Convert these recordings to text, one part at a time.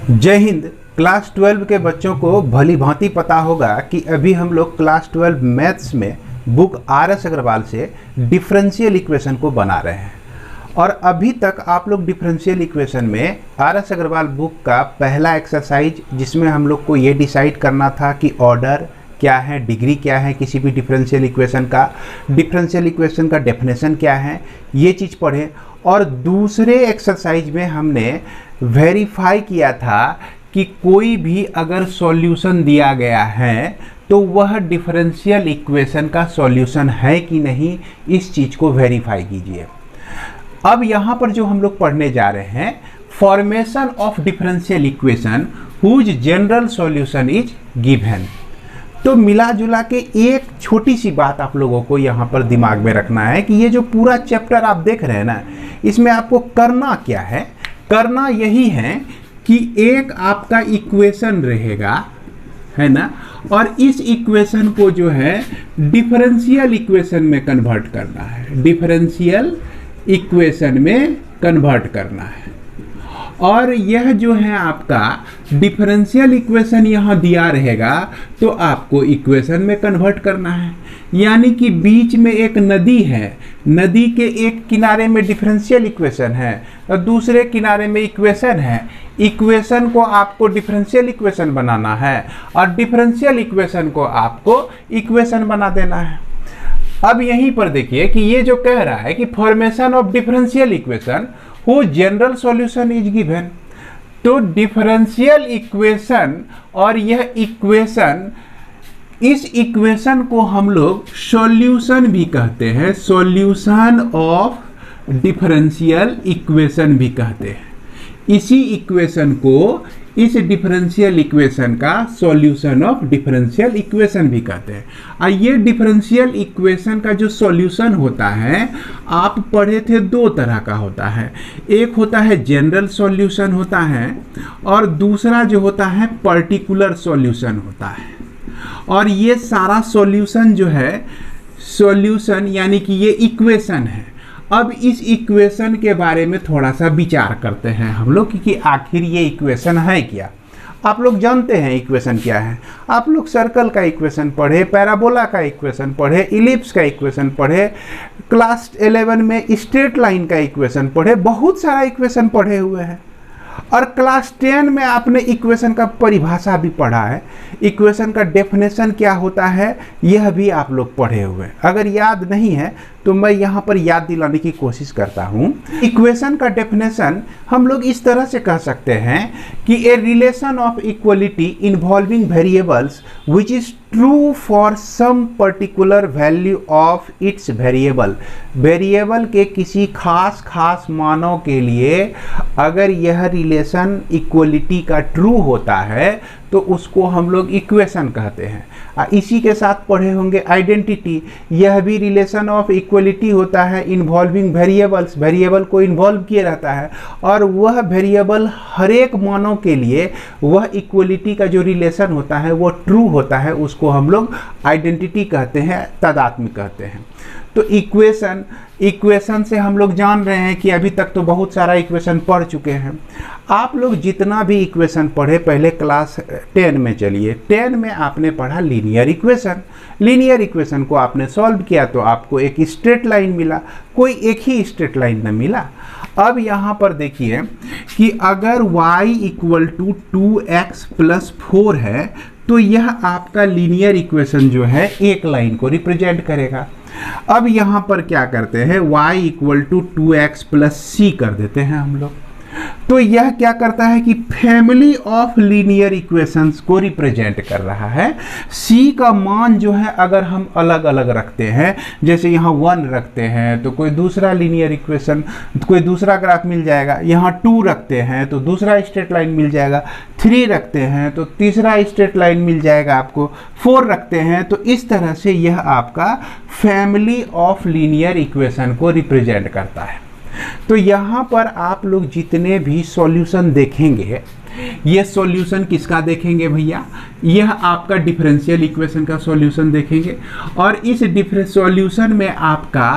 जय हिंद। क्लास 12 के बच्चों को भली भांति पता होगा कि अभी हम लोग क्लास 12 मैथ्स में बुक RS अग्रवाल से डिफरेंशियल इक्वेशन को बना रहे हैं। और अभी तक आप लोग डिफरेंशियल इक्वेशन में RS अग्रवाल बुक का पहला एक्सरसाइज, जिसमें हम लोग को ये डिसाइड करना था कि ऑर्डर क्या है, डिग्री क्या है किसी भी डिफरेंशियल इक्वेशन का डेफिनेशन क्या है, ये चीज़ पढ़े। और दूसरे एक्सरसाइज में हमने वेरीफाई किया था कि कोई भी अगर सॉल्यूशन दिया गया है तो वह डिफरेंशियल इक्वेशन का सॉल्यूशन है कि नहीं, इस चीज़ को वेरीफाई कीजिए। अब यहाँ पर जो हम लोग पढ़ने जा रहे हैं, formation of differential equation whose general solution is given. तो मिला जुला के एक छोटी सी बात आप लोगों को यहाँ पर दिमाग में रखना है कि ये जो पूरा चैप्टर आप देख रहे हैं ना, इसमें आपको करना क्या है। करना यही है कि एक आपका इक्वेशन रहेगा, है ना, और इस इक्वेशन को जो है डिफरेंशियल इक्वेशन में कन्वर्ट करना है, डिफरेंशियल इक्वेशन में कन्वर्ट करना है। और यह जो है आपका डिफरेंशियल इक्वेशन यहाँ दिया रहेगा तो आपको इक्वेशन में कन्वर्ट करना है। यानी कि बीच में एक नदी है, नदी के एक किनारे में डिफरेंशियल इक्वेशन है और दूसरे किनारे में इक्वेशन है। इक्वेशन को आपको डिफरेंशियल इक्वेशन बनाना है और डिफरेंशियल इक्वेशन को आपको इक्वेशन बना देना है। अब यहीं पर देखिए कि ये जो कह रहा है कि फॉर्मेशन ऑफ डिफरेंशियल इक्वेशन हो जनरल सॉल्यूशन इज गिवन। तो डिफरेंशियल इक्वेशन और यह इक्वेशन, इस इक्वेशन को हम लोग सॉल्यूशन भी कहते हैं, सॉल्यूशन ऑफ डिफरेंशियल इक्वेशन भी कहते हैं। इसी इक्वेशन को, इस डिफरेंशियल इक्वेशन का सॉल्यूशन ऑफ डिफरेंशियल इक्वेशन भी कहते हैं। और ये डिफरेंशियल इक्वेशन का जो सॉल्यूशन होता है, आप पढ़े थे दो तरह का होता है। एक होता है जनरल सॉल्यूशन होता है और दूसरा जो होता है पर्टिकुलर सॉल्यूशन होता है। और ये सारा सॉल्यूशन जो है, सॉल्यूशन यानी कि ये इक्वेशन है। अब इस इक्वेशन के बारे में थोड़ा सा विचार करते हैं हम लोग कि आखिर ये इक्वेशन है क्या। आप लोग जानते हैं इक्वेशन क्या है। आप लोग सर्कल का इक्वेशन पढ़े, पैराबोला का इक्वेशन पढ़े, इलिप्स का इक्वेशन पढ़े, क्लास 11 में स्ट्रेट लाइन का इक्वेशन पढ़े, बहुत सारा इक्वेशन पढ़े हुए हैं। और क्लास 10 में आपने इक्वेशन का परिभाषा भी पढ़ा है, इक्वेशन का डेफिनेशन क्या होता है यह भी आप लोग पढ़े हुए हैं। अगर याद नहीं है तो मैं यहाँ पर याद दिलाने की कोशिश करता हूँ। इक्वेशन का डेफिनेशन हम लोग इस तरह से कह सकते हैं कि a relation of equality involving variables which is true for some particular value of its variable. Variable के किसी खास मानों के लिए अगर यह रिलेशन इक्वलिटी का ट्रू होता है तो उसको हम लोग इक्वेशन कहते हैं। इसी के साथ पढ़े होंगे आइडेंटिटी, यह भी रिलेशन ऑफ इक्वलिटी होता है इन्वॉल्विंग वेरिएबल्स, वेरिएबल को इन्वॉल्व किए रहता है और वह वेरिएबल हर एक मानों के लिए वह इक्वलिटी का जो रिलेशन होता है वो ट्रू होता है, उसको हम लोग आइडेंटिटी कहते हैं, तादात्म्य कहते हैं। तो इक्वेशन से हम लोग जान रहे हैं कि अभी तक तो बहुत सारा इक्वेशन पढ़ चुके हैं। आप लोग जितना भी इक्वेशन पढ़े, पहले क्लास 10 में चलिए, 10 में आपने पढ़ा लीनियर इक्वेशन। लीनियर इक्वेशन को आपने सॉल्व किया तो आपको एक स्ट्रेट लाइन मिला, कोई एक ही स्ट्रेट लाइन न मिला। अब यहाँ पर देखिए कि अगर y equal to 2x plus 4 है तो यह आपका लीनियर इक्वेशन जो है एक लाइन को रिप्रेजेंट करेगा। अब यहाँ पर क्या करते हैं, y equal to 2x plus c कर देते हैं हम लोग। तो यह क्या करता है कि फैमिली ऑफ लीनियर इक्वेशंस को रिप्रेजेंट कर रहा है। c का मान जो है अगर हम अलग अलग रखते हैं, जैसे यहाँ 1 रखते हैं तो कोई दूसरा लीनियर इक्वेशन, कोई दूसरा ग्राफ मिल जाएगा। यहाँ 2 रखते हैं तो दूसरा स्ट्रेट लाइन मिल जाएगा, 3 रखते हैं तो तीसरा स्ट्रेट लाइन मिल जाएगा आपको, 4 रखते हैं तो इस तरह से यह आपका फैमिली ऑफ लीनियर इक्वेशन को रिप्रेजेंट करता है। तो यहाँ पर आप लोग जितने भी सॉल्यूशन देखेंगे, ये सॉल्यूशन किसका देखेंगे भैया, यह आपका डिफरेंशियल इक्वेशन का सॉल्यूशन देखेंगे। और इस सॉल्यूशन में आपका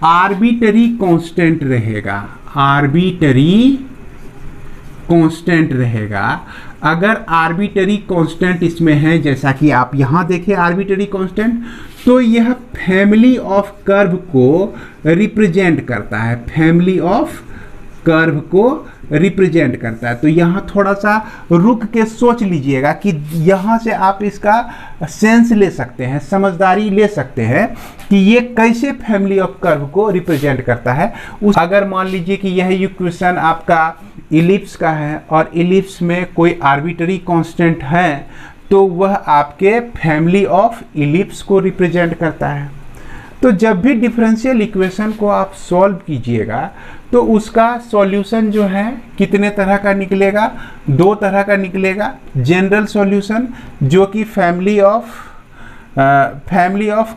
आर्बिटरी कांस्टेंट रहेगा, आर्बिटरी कांस्टेंट रहेगा, अगर आर्बिटरी कांस्टेंट इसमें है, जैसा कि आप यहाँ देखें आर्बिटरी कांस्टेंट, तो यह फैमिली ऑफ कर्व को रिप्रेजेंट करता है, फैमिली ऑफ कर्व को रिप्रेजेंट करता है। तो यहाँ थोड़ा सा रुक के सोच लीजिएगा कि यहाँ से आप इसका सेंस ले सकते हैं, समझदारी ले सकते हैं कि ये कैसे फैमिली ऑफ कर्व को रिप्रेजेंट करता है। अगर मान लीजिए कि यह इक्वेशन आपका इलिप्स का है और इलिप्स में कोई आर्बिटरी कांस्टेंट है, तो वह आपके फैमिली ऑफ इलिप्स को रिप्रेजेंट करता है। तो जब भी डिफरेंशियल इक्वेशन को आप सॉल्व कीजिएगा तो उसका सॉल्यूशन जो है कितने तरह का निकलेगा, 2 तरह का निकलेगा। जनरल सॉल्यूशन जो कि फैमिली ऑफ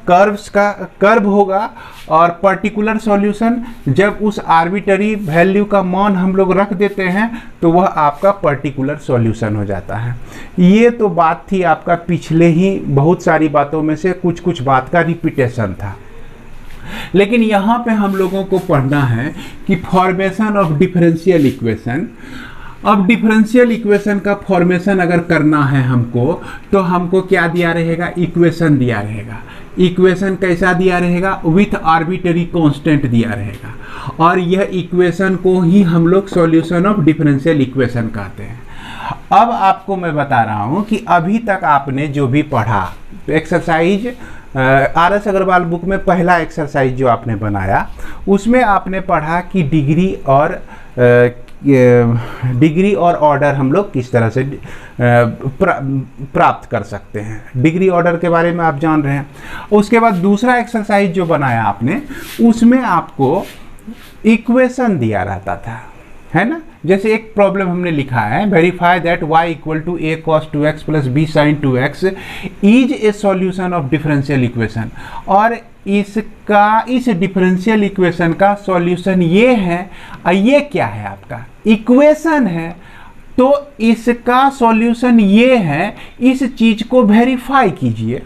कर्व्स का कर्व होगा, और पर्टिकुलर सॉल्यूशन जब उस आर्बिटरी वैल्यू का मान हम लोग रख देते हैं तो वह आपका पर्टिकुलर सॉल्यूशन हो जाता है। ये तो बात थी आपका पिछले ही बहुत सारी बातों में से कुछ बात का रिपीटेशन था, लेकिन यहाँ पे हम लोगों को पढ़ना है कि फॉर्मेशन ऑफ डिफरेंशियल इक्वेशन। अब डिफरेंशियल इक्वेशन का फॉर्मेशन अगर करना है हमको, तो हमको क्या दिया रहेगा, इक्वेशन दिया रहेगा। इक्वेशन कैसा दिया रहेगा, विथ आर्बिटरी कांस्टेंट दिया रहेगा, और यह इक्वेशन को ही हम लोग सॉल्यूशन ऑफ डिफरेंशियल इक्वेशन कहते हैं। अब आपको मैं बता रहा हूँ कि अभी तक आपने जो भी पढ़ा, एक्सरसाइज RS अग्रवाल बुक में पहला एक्सरसाइज जो आपने बनाया, उसमें आपने पढ़ा कि डिग्री और ऑर्डर हम लोग किस तरह से प्राप्त कर सकते हैं। डिग्री ऑर्डर के बारे में आप जान रहे हैं। उसके बाद दूसरा एक्सरसाइज जो बनाया आपने, उसमें आपको इक्वेशन दिया रहता था, है ना। जैसे एक प्रॉब्लम हमने लिखा है, verify that y equal to a cos 2x plus b sin 2x is a solution of differential equation, और इस डिफरेंशियल इक्वेशन का सॉल्यूशन ये है। ये क्या है, आपका इक्वेशन है, तो इसका सॉल्यूशन ये है, इस चीज को वेरीफाई कीजिए।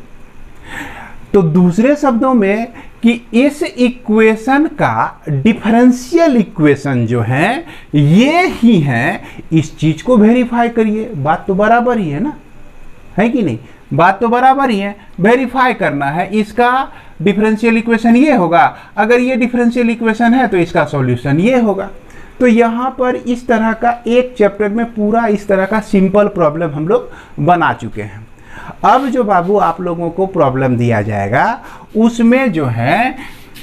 तो दूसरे शब्दों में कि इस इक्वेशन का डिफरेंशियल इक्वेशन जो है ये ही है, इस चीज को वेरीफाई करिए। बात तो बराबर ही है ना, है कि नहीं, बात तो बराबर ही है। वेरीफाई करना है, इसका डिफरेंशियल इक्वेशन ये होगा, अगर ये डिफरेंशियल इक्वेशन है तो इसका सॉल्यूशन ये होगा। तो यहाँ पर इस तरह का एक चैप्टर में पूरा इस तरह का सिंपल प्रॉब्लम हम लोग बना चुके हैं। अब जो बाबू आप लोगों को प्रॉब्लम दिया जाएगा, उसमें जो है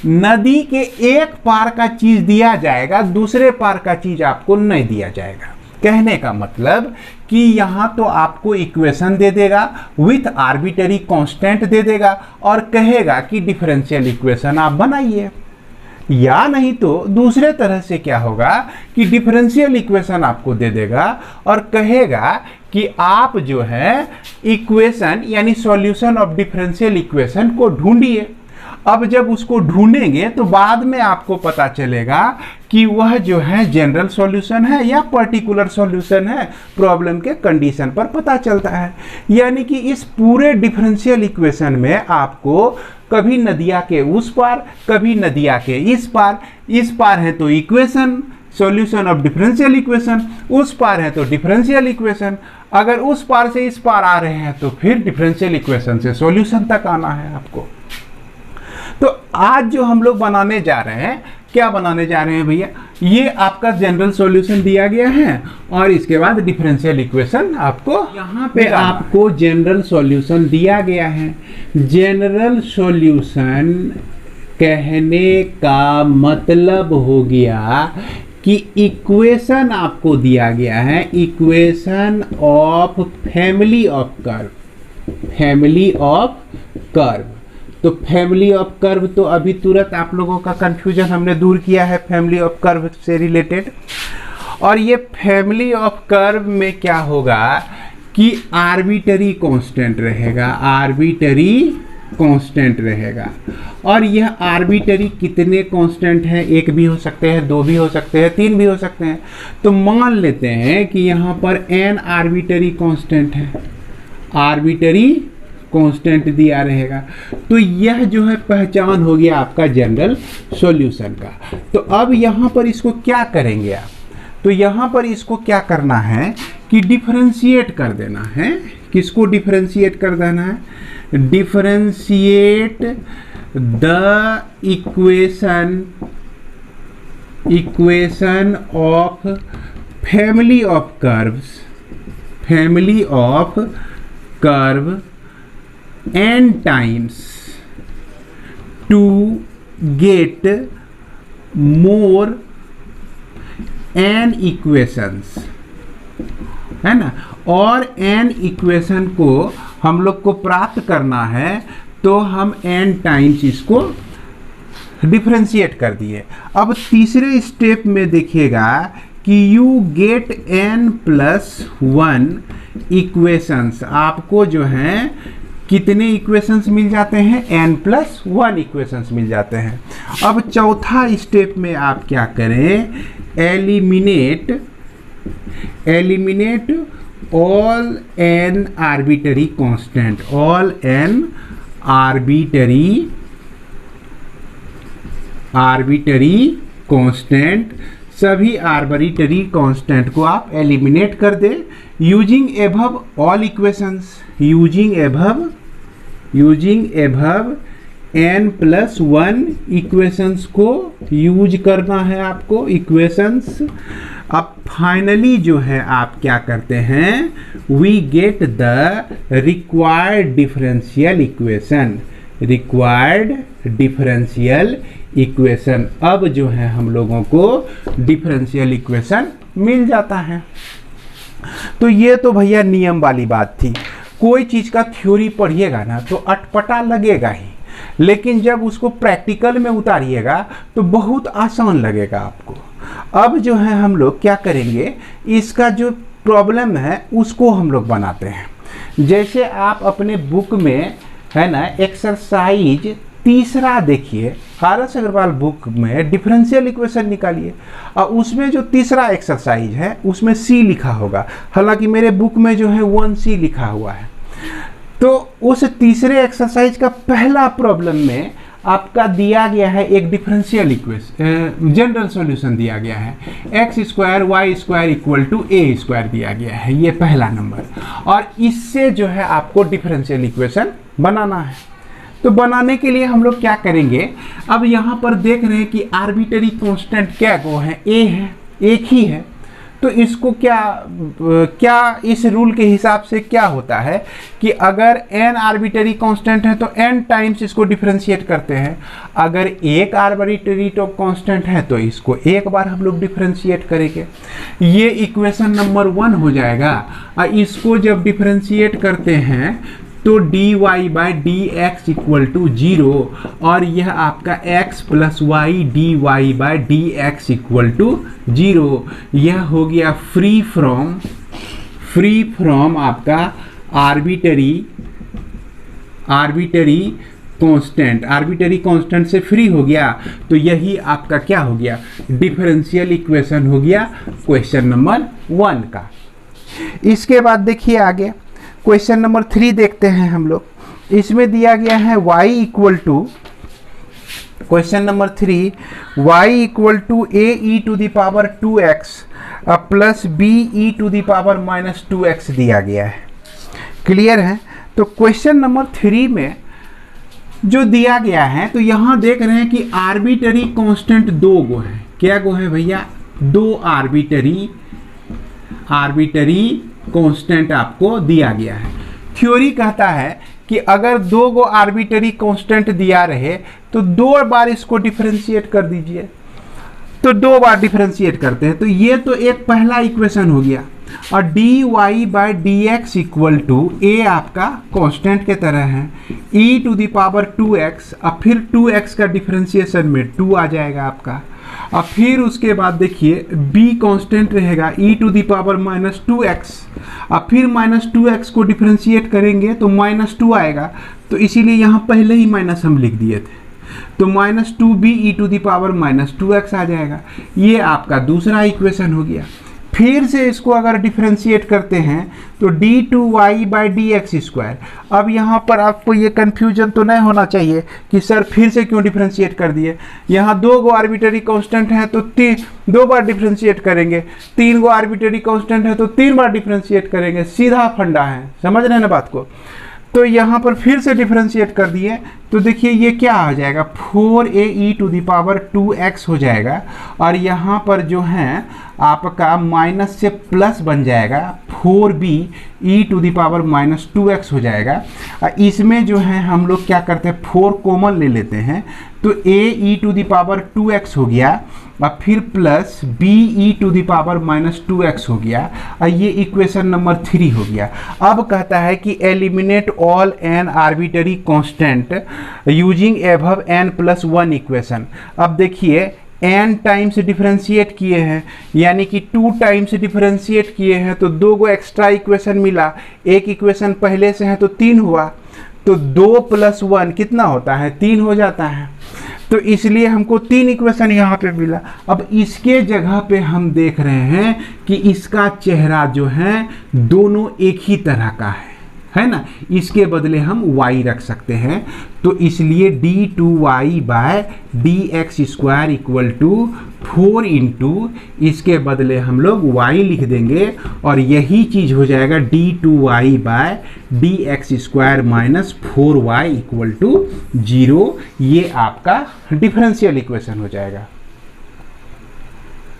नदी के एक पार का चीज दिया जाएगा, दूसरे पार का चीज आपको नहीं दिया जाएगा। कहने का मतलब कि यहाँ तो आपको इक्वेशन दे देगा, विथ आर्बिटरी कांस्टेंट दे देगा, और कहेगा कि डिफरेंशियल इक्वेशन आप बनाइए। या नहीं तो दूसरे तरह से क्या होगा कि डिफरेंशियल इक्वेशन आपको दे देगा और कहेगा कि आप जो है इक्वेशन यानी सॉल्यूशन ऑफ डिफरेंशियल इक्वेशन को ढूंढिए। अब जब उसको ढूंढेंगे तो बाद में आपको पता चलेगा कि वह जो है जनरल सॉल्यूशन है या पर्टिकुलर सॉल्यूशन है, प्रॉब्लम के कंडीशन पर पता चलता है। यानी कि इस पूरे डिफरेंशियल इक्वेशन में आपको कभी नदिया के उस पार, कभी नदिया के इस पार है तो equation solution of differential equation, उस पार है तो डिफरेंशियल इक्वेशन, अगर उस पार से इस पार आ रहे हैं तो फिर डिफरेंशियल इक्वेशन से सॉल्यूशन तक आना है आपको। तो आज जो हम लोग बनाने जा रहे हैं, क्या बनाने जा रहे हैं भैया, ये आपका जनरल सॉल्यूशन दिया गया है और इसके बाद डिफरेंशियल इक्वेशन आपको यहाँ पे आपको जनरल सॉल्यूशन दिया गया है। जनरल सॉल्यूशन कहने का मतलब हो गया कि इक्वेशन आपको दिया गया है, equation of family of curve, family of curve. तो फैमिली ऑफ कर्व तो अभी तुरंत आप लोगों का कंफ्यूजन हमने दूर किया है फैमिली ऑफ कर्व से रिलेटेड। और ये फैमिली ऑफ कर्व में क्या होगा कि आर्बिटरी कांस्टेंट रहेगा, आर्बिटरी कांस्टेंट रहेगा। और यह आर्बिटरी कितने कांस्टेंट हैं, एक भी हो सकते हैं, दो भी हो सकते हैं, तीन भी हो सकते हैं। तो मान लेते हैं कि यहाँ पर n आर्बिटरी कांस्टेंट है, आर्बिटरी कांस्टेंट दिया रहेगा। तो यह जो है पहचान हो गया आपका जनरल सॉल्यूशन का। तो अब यहाँ पर इसको क्या करेंगे आप, तो यहाँ पर इसको क्या करना है कि डिफरेंशिएट कर देना है। किसको डिफरेंशिएट कर देना है? Differentiate the equation of family of curve n times to get more n equations, है ना। और n इक्वेशन को हम लोग को प्राप्त करना है तो हम n टाइम्स इसको डिफरेंशिएट कर दिए। अब तीसरे स्टेप में देखिएगा कि यू गेट n+1 इक्वेशंस, आपको जो हैं कितने इक्वेशंस मिल जाते हैं? n+1 इक्वेशंस मिल जाते हैं। अब चौथा स्टेप में आप क्या करें? Eliminate all n arbitrary constant, all n arbitrary constant, सभी आर्बिटरी कांस्टेंट को आप एलिमिनेट कर दें using above all equations, using above n+1 equations को यूज करना है आपको, इक्वेशंस। अब फाइनली जो है आप क्या करते हैं? We get the required differential equation. अब जो है हम लोगों को डिफरेंशियल इक्वेशन मिल जाता है। तो ये तो भैया नियम वाली बात थी। कोई चीज़ का थ्योरी पढ़िएगा ना तो अटपटा लगेगा ही, लेकिन जब उसको प्रैक्टिकल में उतारिएगा तो बहुत आसान लगेगा आपको। अब जो है हम लोग क्या करेंगे, इसका जो प्रॉब्लम है उसको हम लोग बनाते हैं। जैसे आप अपने बुक में है ना एक्सरसाइज 3 देखिए, आर.एस. अग्रवाल बुक में डिफरेंशियल इक्वेशन निकालिए और उसमें जो 3 एक्सरसाइज है उसमें सी लिखा होगा, हालांकि मेरे बुक में जो है 1C लिखा हुआ है। तो उस 3 एक्सरसाइज का पहला प्रॉब्लम में आपका दिया गया है एक डिफरेंशियल इक्वेशन, जनरल सॉल्यूशन दिया गया है, x² y² = a² दिया गया है, ये पहला नंबर। और इससे जो है आपको डिफरेंशियल इक्वेशन बनाना है। तो बनाने के लिए हम लोग क्या करेंगे? अब यहाँ पर देख रहे हैं कि आर्बिटरी कांस्टेंट क्या गो है? a है, एक ही है। तो इसको क्या इस रूल के हिसाब से क्या होता है कि अगर n आर्बिटरी कांस्टेंट है तो n टाइम्स इसको डिफरेंशिएट करते हैं। अगर एक आर्बिटरी तो कांस्टेंट है तो इसको एक बार हम लोग डिफरेंशिएट करेंगे। ये इक्वेशन नंबर 1 हो जाएगा। और इसको जब डिफरेंशिएट करते हैं तो dy/dx = 0 और यह आपका x + y dy/dx = 0। यह हो गया फ्री फ्रॉम आपका आर्बिटरी कांस्टेंट से फ्री हो गया। तो यही आपका क्या हो गया? डिफरेंशियल इक्वेशन हो गया क्वेश्चन नंबर 1 का। इसके बाद देखिए आगे क्वेश्चन नंबर 3 देखते हैं हम लोग। इसमें दिया गया है question number 3 y = ae⁻²x + be⁻−2x दिया गया है। क्लियर है? तो क्वेश्चन नंबर 3 में जो दिया गया है तो यहाँ देख रहे हैं कि आर्बिटरी कांस्टेंट 2 गो है। क्या गो है भैया? 2 आर्बिटरी कांस्टेंट आपको दिया गया है। थ्योरी कहता है कि अगर 2 गो आर्बिटरी कांस्टेंट दिया रहे तो 2 बार इसको डिफरेंशिएट कर दीजिए। तो 2 बार डिफरेंशिएट करते हैं तो ये तो एक पहला इक्वेशन हो गया। और dy/dx = a आपका कांस्टेंट के तरह है, e⁻²x और फिर 2x का डिफरेंशिएशन में 2 आ जाएगा आपका। और फिर उसके बाद देखिए b कांस्टेंट रहेगा e⁻−2x और फिर -2x को डिफरेंशिएट करेंगे तो -2 आएगा। तो इसीलिए यहाँ पहले ही माइनस हम लिख दिए थे, तो -2b e⁻−2x आ जाएगा। ये आपका दूसरा इक्वेशन हो गया। फिर से इसको अगर डिफरेंशिएट करते हैं तो d2y/dx²। अब यहाँ पर आपको ये कन्फ्यूजन तो नहीं होना चाहिए कि सर फिर से क्यों डिफरेंशिएट कर दिए। यहाँ 2 गो आर्बिटरी कांस्टेंट हैं तो 2 बार डिफरेंशिएट करेंगे, 3 गो आर्बिटरी कांस्टेंट है तो 3 बार डिफरेंशिएट करेंगे, सीधा फंडा है, समझ रहे हैं ना बात को। तो यहाँ पर फिर से डिफरेंशिएट कर दिए तो देखिए ये क्या हो जाएगा, 4a e⁻² हो जाएगा, और यहाँ पर जो है आपका माइनस से प्लस बन जाएगा, 4b e⁻² हो जाएगा। इसमें जो है हम लोग क्या करते हैं, 4 कॉमन ले लेते हैं तो a e⁻² हो गया, और फिर प्लस b e⁻² हो गया, और ये इक्वेशन नंबर 3 हो गया। अब कहता है कि eliminate all n arbitrary constant using above n+1 equation. अब देखिए n टाइम्स डिफरेंशिएट किए हैं, यानी कि 2 टाइम्स डिफरेंशिएट किए हैं तो 2 गो एक्स्ट्रा इक्वेशन मिला, एक इक्वेशन पहले से है तो 3 हुआ, तो 2 + 1 कितना होता है, 3 हो जाता है। तो इसलिए हमको 3 इक्वेशन यहाँ पे मिला। अब इसके जगह पे हम देख रहे हैं कि इसका चेहरा जो है दोनों एक ही तरह का है ना, इसके बदले हम y रख सकते हैं, तो इसलिए d2y/dx² = 4 इंटू इसके बदले हम लोग y लिख देंगे, और यही चीज़ हो जाएगा d2y/dx² - 4y = 0। ये आपका डिफरेंशियल इक्वेशन हो जाएगा।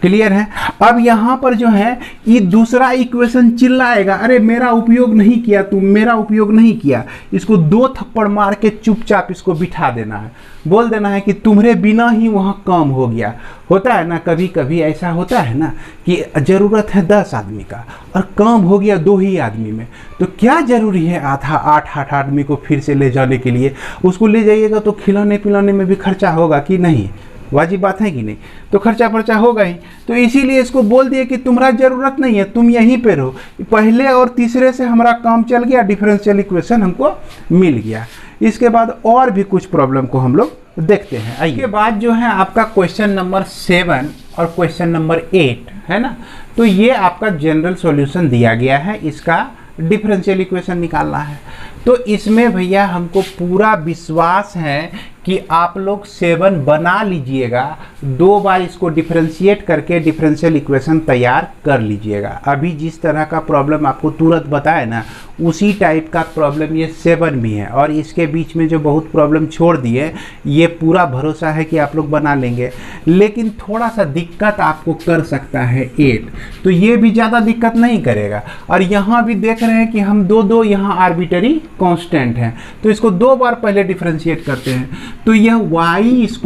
क्लियर है। अब यहाँ पर जो है ये दूसरा इक्वेशन चिल्लाएगा, अरे मेरा उपयोग नहीं किया, तुम मेरा उपयोग नहीं किया। इसको 2 थप्पड़ मार के चुपचाप इसको बिठा देना है, बोल देना है कि तुम्हारे बिना ही वहाँ काम हो गया। होता है ना, कभी कभी ऐसा होता है ना कि ज़रूरत है 10 आदमी का और काम हो गया 2 ही आदमी में, तो क्या ज़रूरी है 8 आदमी को फिर से ले जाने के लिए। उसको ले जाइएगा तो खिलाने पिलाने में भी खर्चा होगा कि नहीं, वाजिब बात है कि नहीं, तो खर्चा होगा ही। तो इसीलिए इसको बोल दिए कि तुम्हारा ज़रूरत नहीं है, तुम यहीं पे रहो। पहले और तीसरे से हमारा काम चल गया, डिफरेंशियल इक्वेशन हमको मिल गया। इसके बाद और भी कुछ प्रॉब्लम को हम लोग देखते हैं। इसके बाद जो है आपका क्वेश्चन नंबर 7 और क्वेश्चन नंबर 8 है ना, तो ये आपका जनरल सॉल्यूशन दिया गया है, इसका डिफरेंशियल इक्वेशन निकालना है। तो इसमें भैया हमको पूरा विश्वास है कि आप लोग 7 बना लीजिएगा, 2 बार इसको डिफरेंशिएट करके डिफरेंशियल इक्वेशन तैयार कर लीजिएगा। अभी जिस तरह का प्रॉब्लम आपको तुरंत बताए ना, उसी टाइप का प्रॉब्लम ये 7 भी है, और इसके बीच में जो बहुत प्रॉब्लम छोड़ दिए, ये पूरा भरोसा है कि आप लोग बना लेंगे। लेकिन थोड़ा सा दिक्कत आपको कर सकता है 8, तो ये भी ज़्यादा दिक्कत नहीं करेगा। और यहाँ भी देख रहे हैं कि हम 2 यहाँ आर्बिटरी कांस्टेंट हैं, तो इसको 2 बार पहले डिफरेंशिएट करते हैं, तो यह y² =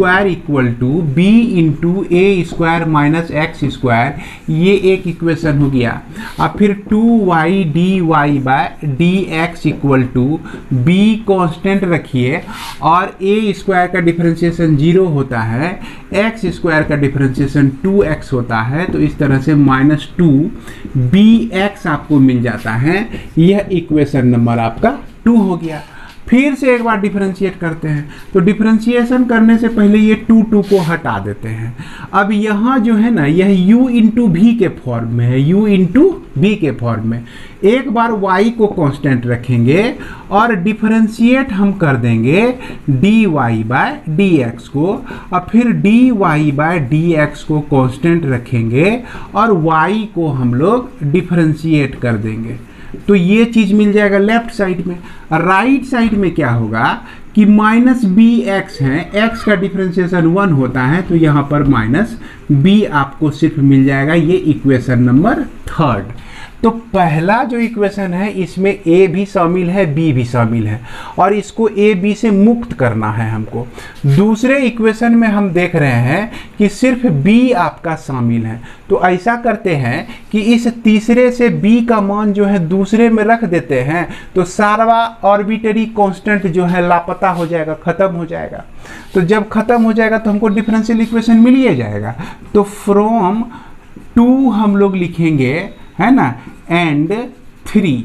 b × a² - x², ये एक इक्वेशन हो गया। अब फिर 2y/dx = b कांस्टेंट रखिए, और a² का डिफरेंशिएशन 0 होता है, x² का डिफरेंशिएशन 2x होता है, तो इस तरह से -2bx आपको मिल जाता है। यह इक्वेशन नंबर आपका 2 हो गया। फिर से एक बार डिफरेंशिएट करते हैं, तो डिफरेंशिएशन करने से पहले ये 2 को हटा देते हैं। अब यहाँ जो है ना, यह u × v के फॉर्म में है, u × v के फॉर्म में। एक बार y को कांस्टेंट रखेंगे और डिफरेंशिएट हम कर देंगे dy/dx को, और फिर dy/dx को कांस्टेंट रखेंगे और y को हम लोग डिफरेंशिएट कर देंगे, तो ये चीज़ मिल जाएगा लेफ्ट साइड में। राइट साइड में क्या होगा कि -bx है, x का डिफरेंशिएशन 1 होता है, तो यहाँ पर -b आपको सिर्फ मिल जाएगा। ये इक्वेशन नंबर 3। तो पहला जो इक्वेशन है इसमें a भी शामिल है, b भी शामिल है, और इसको a b से मुक्त करना है हमको। दूसरे इक्वेशन में हम देख रहे हैं कि सिर्फ b आपका शामिल है, तो ऐसा करते हैं कि इस तीसरे से b का मान जो है दूसरे में रख देते हैं, तो सारा आर्बिटरी कांस्टेंट जो है लापता हो जाएगा, ख़त्म हो जाएगा। तो जब ख़त्म हो जाएगा तो हमको डिफरेंशियल इक्वेशन मिल ही जाएगा। तो फ्रॉम 2 हम लोग लिखेंगे, है ना, एंड 3,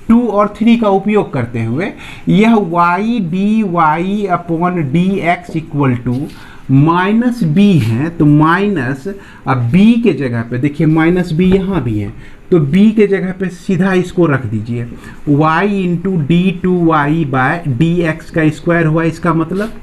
2 और 3 का उपयोग करते हुए यह y dy/dx = माइनस बी है, तो माइनस, अब बी के जगह पे देखिए माइनस बी यहाँ भी है, तो b के जगह पे सीधा इसको रख दीजिए, y into d two y by d x का स्क्वायर हुआ इसका मतलब,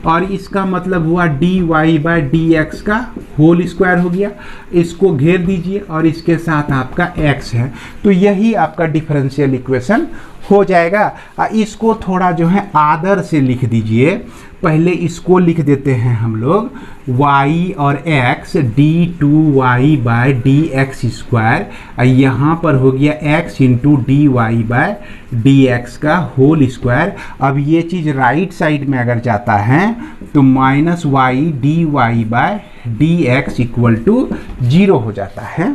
और इसका मतलब हुआ d y by d x का होल स्क्वायर हो गया। इसको घेर दीजिए और इसके साथ आपका x है, तो यही आपका डिफरेंशियल इक्वेशन हो जाएगा। इसको थोड़ा जो है आदर से लिख दीजिए। पहले इसको लिख देते हैं हम लोग y और x d two y by d x square, यहाँ पर हो गया x into d y by d x का होल स्क्वायर। अब ये चीज़ राइट साइड में अगर जाता है तो minus y d y by d x equal to 0 हो जाता है।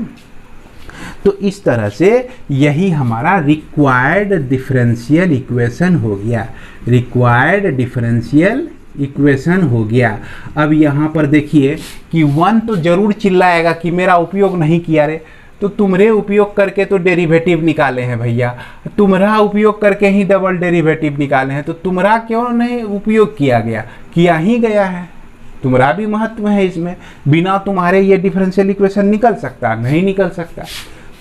तो इस तरह से यही हमारा रिक्वायर्ड डिफरेंशियल इक्वेशन हो गया, रिक्वायर्ड डिफरेंशियल इक्वेशन हो गया। अब यहाँ पर देखिए कि 1 तो जरूर चिल्लाएगा कि मेरा उपयोग नहीं किया रे, तो तुमरे उपयोग करके तो डेरिवेटिव निकाले हैं भैया, तुम्हारा उपयोग करके ही डबल डेरिवेटिव निकाले हैं, तो तुम्हारा क्यों नहीं उपयोग किया गया? किया ही गया है, तुम्हारा भी महत्व है इसमें। बिना तुम्हारे ये डिफरेंशियल इक्वेशन निकल सकता? नहीं निकल सकता।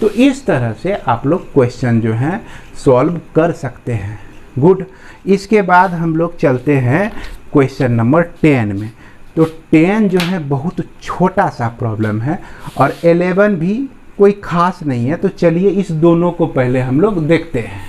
तो इस तरह से आप लोग क्वेश्चन जो हैं सॉल्व कर सकते हैं। गुड। इसके बाद हम लोग चलते हैं क्वेश्चन नंबर 10 में। तो 10 जो है बहुत छोटा सा प्रॉब्लम है और 11 भी कोई खास नहीं है, तो चलिए इस दोनों को पहले हम लोग देखते हैं।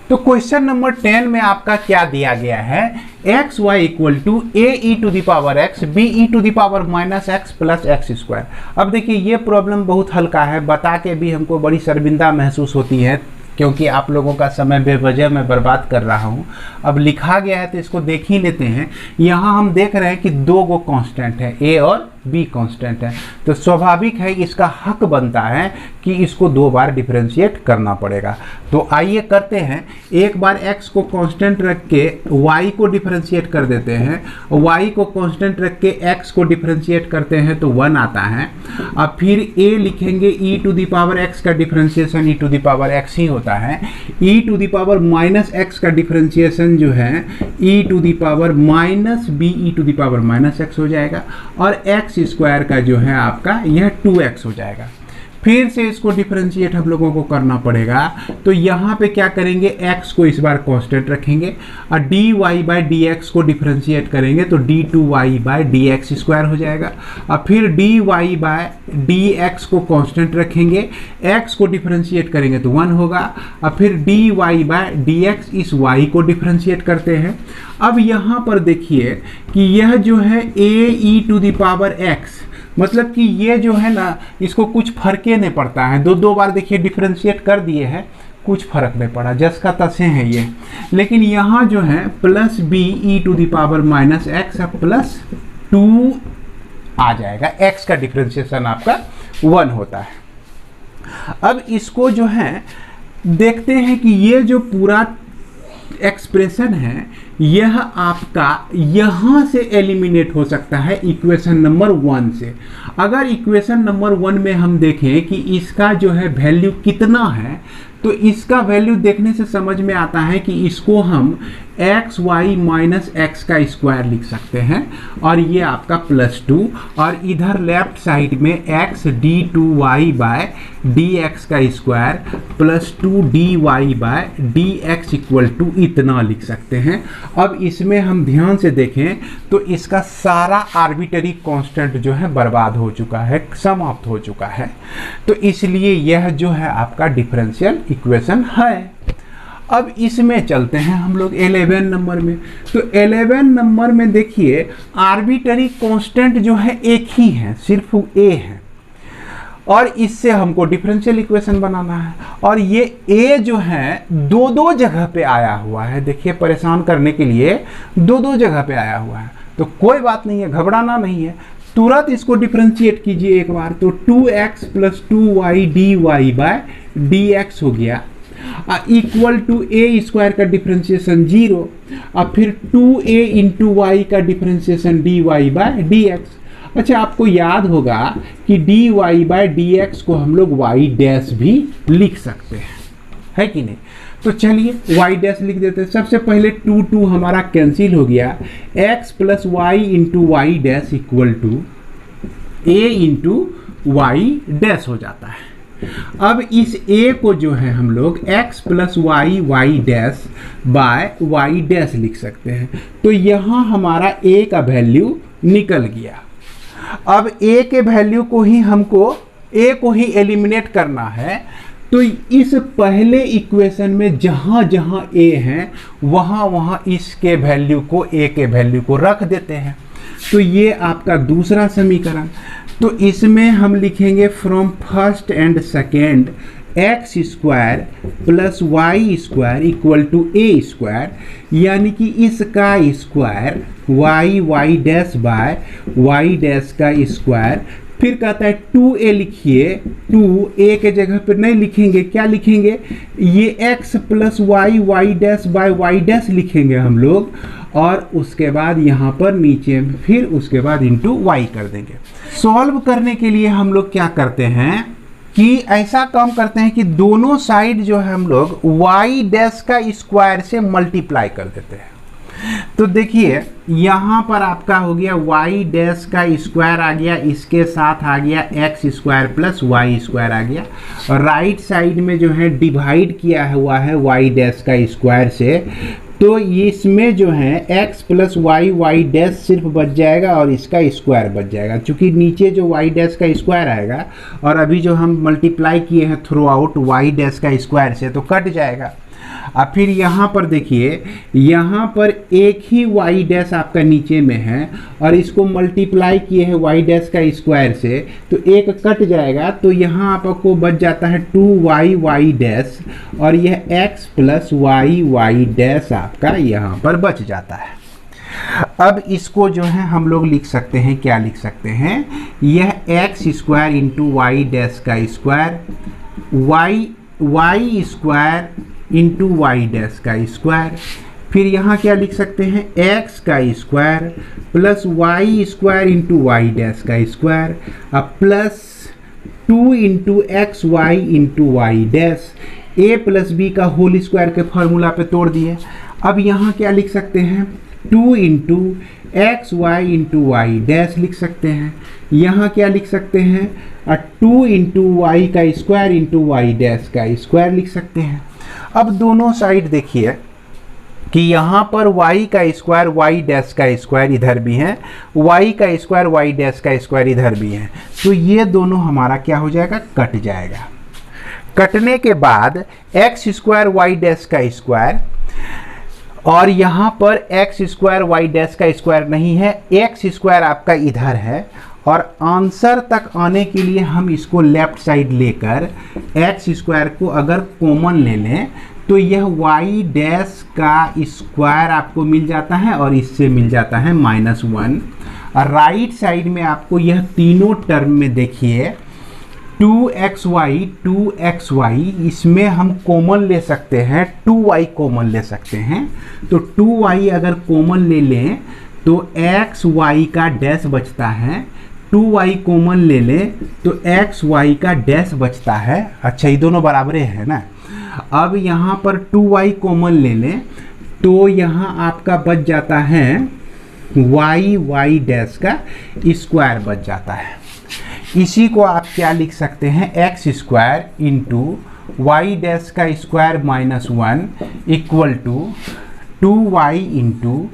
तो क्वेश्चन नंबर 10 में आपका क्या दिया गया है, x y equal to a e to the power x b e to the power minus x plus x square. अब देखिए ये प्रॉब्लम बहुत हल्का है, बता के भी हमको बड़ी शर्मिंदा महसूस होती है क्योंकि आप लोगों का समय बेवजह मैं बर्बाद कर रहा हूँ। अब लिखा गया है तो इसको देख ही लेते हैं। यहाँ हम देख रहे हैं कि 2 गो कांस्टेंट है, ए और बी कांस्टेंट है, तो स्वाभाविक है कि इसका हक बनता है कि इसको 2 बार डिफरेंशिएट करना पड़ेगा। तो आइए करते हैं। एक बार x को कांस्टेंट रख के y को डिफरेंशिएट कर देते हैं, y को कांस्टेंट रख के x को डिफरेंशिएट करते हैं तो 1 आता है। अब फिर a लिखेंगे e to the power x का differentiation e to the power x ही होता है। e to the power minus x का डिफरेंशिएशन जो है e to the power minus b e to the power minus x हो जाएगा, और x स्क्वायर का जो है आपका यह 2x हो जाएगा। फिर से इसको डिफरेंशिएट हम लोगों को करना पड़ेगा, तो यहाँ पे क्या करेंगे, x को इस बार कांस्टेंट रखेंगे और d y by d x को डिफरेंशिएट करेंगे तो d two y by d x square हो जाएगा। और फिर d y by d x को कांस्टेंट रखेंगे, x को डिफरेंशिएट करेंगे तो 1 होगा, और फिर d y by d x इस y को डिफरेंशिएट करते हैं। अब यहाँ पर देखिए कि यह जो है a e to the power x, मतलब कि ये जो है ना इसको कुछ फर्क ही नहीं पड़ता है। 2 बार देखिए डिफरेंशिएट कर दिए हैं, कुछ फर्क नहीं पड़ा, जस का तसे हैं ये। लेकिन यहाँ जो है plus b e to the power minus x plus 2 आ जाएगा, x का डिफरेंशिएशन आपका 1 होता है। अब इसको जो है देखते हैं कि ये जो पूरा एक्सप्रेशन है यह आपका यहाँ से एलिमिनेट हो सकता है इक्वेशन नंबर 1 से। अगर इक्वेशन नंबर 1 में हम देखें कि इसका जो है वैल्यू कितना है, तो इसका वैल्यू देखने से समझ में आता है कि इसको हम एक्स वाई माइनस एक्स का स्क्वायर लिख सकते हैं, और ये आपका प्लस 2, और इधर लेफ्ट साइड में x d two y by d x का square plus 2 d y by d x equal to इतना लिख सकते हैं। अब इसमें हम ध्यान से देखें तो इसका सारा आर्बिटरी कांस्टेंट जो है बर्बाद हो चुका है, समाप्त हो चुका है, तो इसलिए यह जो है आपका डिफरेंशियल इक्वेशन है। अब इसमें चलते हैं हम लोग 11 नंबर में। तो 11 नंबर में देखिए आर्बिटरी कांस्टेंट जो है एक ही है, सिर्फ a है, और इससे हमको डिफरेंशियल इक्वेशन बनाना है। और ये a जो है 2 जगह पे आया हुआ है, देखिए परेशान करने के लिए 2 जगह पे आया हुआ है, तो कोई बात नहीं है, घबराना नहीं है, तुरंत इसको डिफरेंशिएट कीजिए एक बार। तो 2x plus 2y d y by d x हो गया, इक्वल टू ए स्क्वायर का डिफरेंशिएशन 0, और फिर 2a इंटू वाई का differentiation d y by d x. अच्छा, आपको याद होगा कि d y by d x को हम लोग वाई डैश भी लिख सकते हैं, है कि नहीं। तो चलिए वाई डैश लिख देते हैं। सबसे पहले 2 हमारा कैंसिल हो गया, x plus y into y dash equal to a into y dash हो जाता है। अब इस a को जो है हम लोग x plus y y dash by y dash लिख सकते हैं। तो यहाँ हमारा a का वैल्यू निकल गया। अब a के वैल्यू को ही हमको a को ही एलिमिनेट करना है। तो इस पहले इक्वेशन में जहाँ जहाँ a है वहाँ वहाँ इसके वैल्यू को a के वैल्यू को रख देते हैं। तो ये आपका दूसरा समीकरण। तो इसमें हम लिखेंगे from first and second x square plus y square equal to a square, यानी कि इसका square y dash by y dash का स्क्वायर। फिर कहता है 2a लिखिए, 2a के जगह पर नहीं लिखेंगे, क्या लिखेंगे, ये x plus y dash by y dash लिखेंगे हम लोग, और उसके बाद यहाँ पर नीचे फिर उसके बाद इंटू y कर देंगे। सॉल्व करने के लिए हम लोग क्या करते हैं कि ऐसा काम करते हैं कि दोनों साइड जो है हम लोग वाई डैश का स्क्वायर से मल्टीप्लाई कर देते हैं। तो देखिए यहाँ पर आपका हो गया वाई डैश का स्क्वायर आ गया, इसके साथ आ गया x square plus y square आ गया, और राइट साइड में जो है डिवाइड किया हुआ है वाई डैश का स्क्वायर से। तो इसमें जो है x प्लस वाई डैश सिर्फ बच जाएगा और इसका स्क्वायर बच जाएगा, क्योंकि नीचे जो वाई डैश का स्क्वायर आएगा और अभी जो हम मल्टीप्लाई किए हैं थ्रू आउट वाई डैश का स्क्वायर से तो कट जाएगा। अब फिर यहाँ पर देखिए, यहाँ पर एक ही वाई डैश आपका नीचे में है और इसको मल्टीप्लाई किए हैं वाई डैश का स्क्वायर से, तो एक कट जाएगा। तो यहाँ आपको बच जाता है 2y डैश, और यह x प्लस वाई डैश आपका यहाँ पर बच जाता है। अब इसको जो है हम लोग लिख सकते हैं, क्या लिख सकते हैं, यह x square into y dash का square, y square into y dash का स्क्वायर। फिर यहाँ क्या लिख सकते हैं, x का square plus y square into y dash का स्क्वायर, अब plus 2 into x y into y dash, a plus b का होल स्क्वायर के फॉर्मूला पे तोड़ दिए। अब यहाँ क्या लिख सकते हैं, 2 into x y into y dash लिख सकते हैं। यहाँ क्या लिख सकते हैं, 2 इंटू वाई का स्क्वायर इंटू वाई डैश का स्क्वायर लिख सकते हैं। अब दोनों साइड देखिए कि यहाँ पर y का स्क्वायर वाई डैश का स्क्वायर इधर भी है, y का स्क्वायर वाई डैश का स्क्वायर इधर भी है, तो ये दोनों हमारा क्या हो जाएगा, कट जाएगा। कटने के बाद एक्स स्क्वायर वाई डैश का स्क्वायर, और यहाँ पर एक्स स्क्वायर वाई डैश का स्क्वायर नहीं है, एक्स स्क्वायर आपका इधर है, और आंसर तक आने के लिए हम इसको लेफ्ट साइड लेकर एक्स स्क्वायर को अगर कॉमन ले लें तो यह वाई डैश का स्क्वायर आपको मिल जाता है और इससे मिल जाता है -1। और राइट साइड में आपको यह तीनों टर्म में देखिए 2xy, इसमें हम कॉमन ले सकते हैं, 2y कॉमन ले सकते हैं। तो 2y अगर कॉमन ले लें तो xy का डैश बचता है, 2y कॉमन ले लें तो xy का डैश बचता है। अच्छा, ये दोनों बराबरे हैं ना। अब यहाँ पर 2y कॉमन ले लें तो यहाँ आपका बच जाता है वाई डैश का स्क्वायर बच जाता है। इसी को आप क्या लिख सकते हैं, x square into y dash का square -1 equal to 2y into,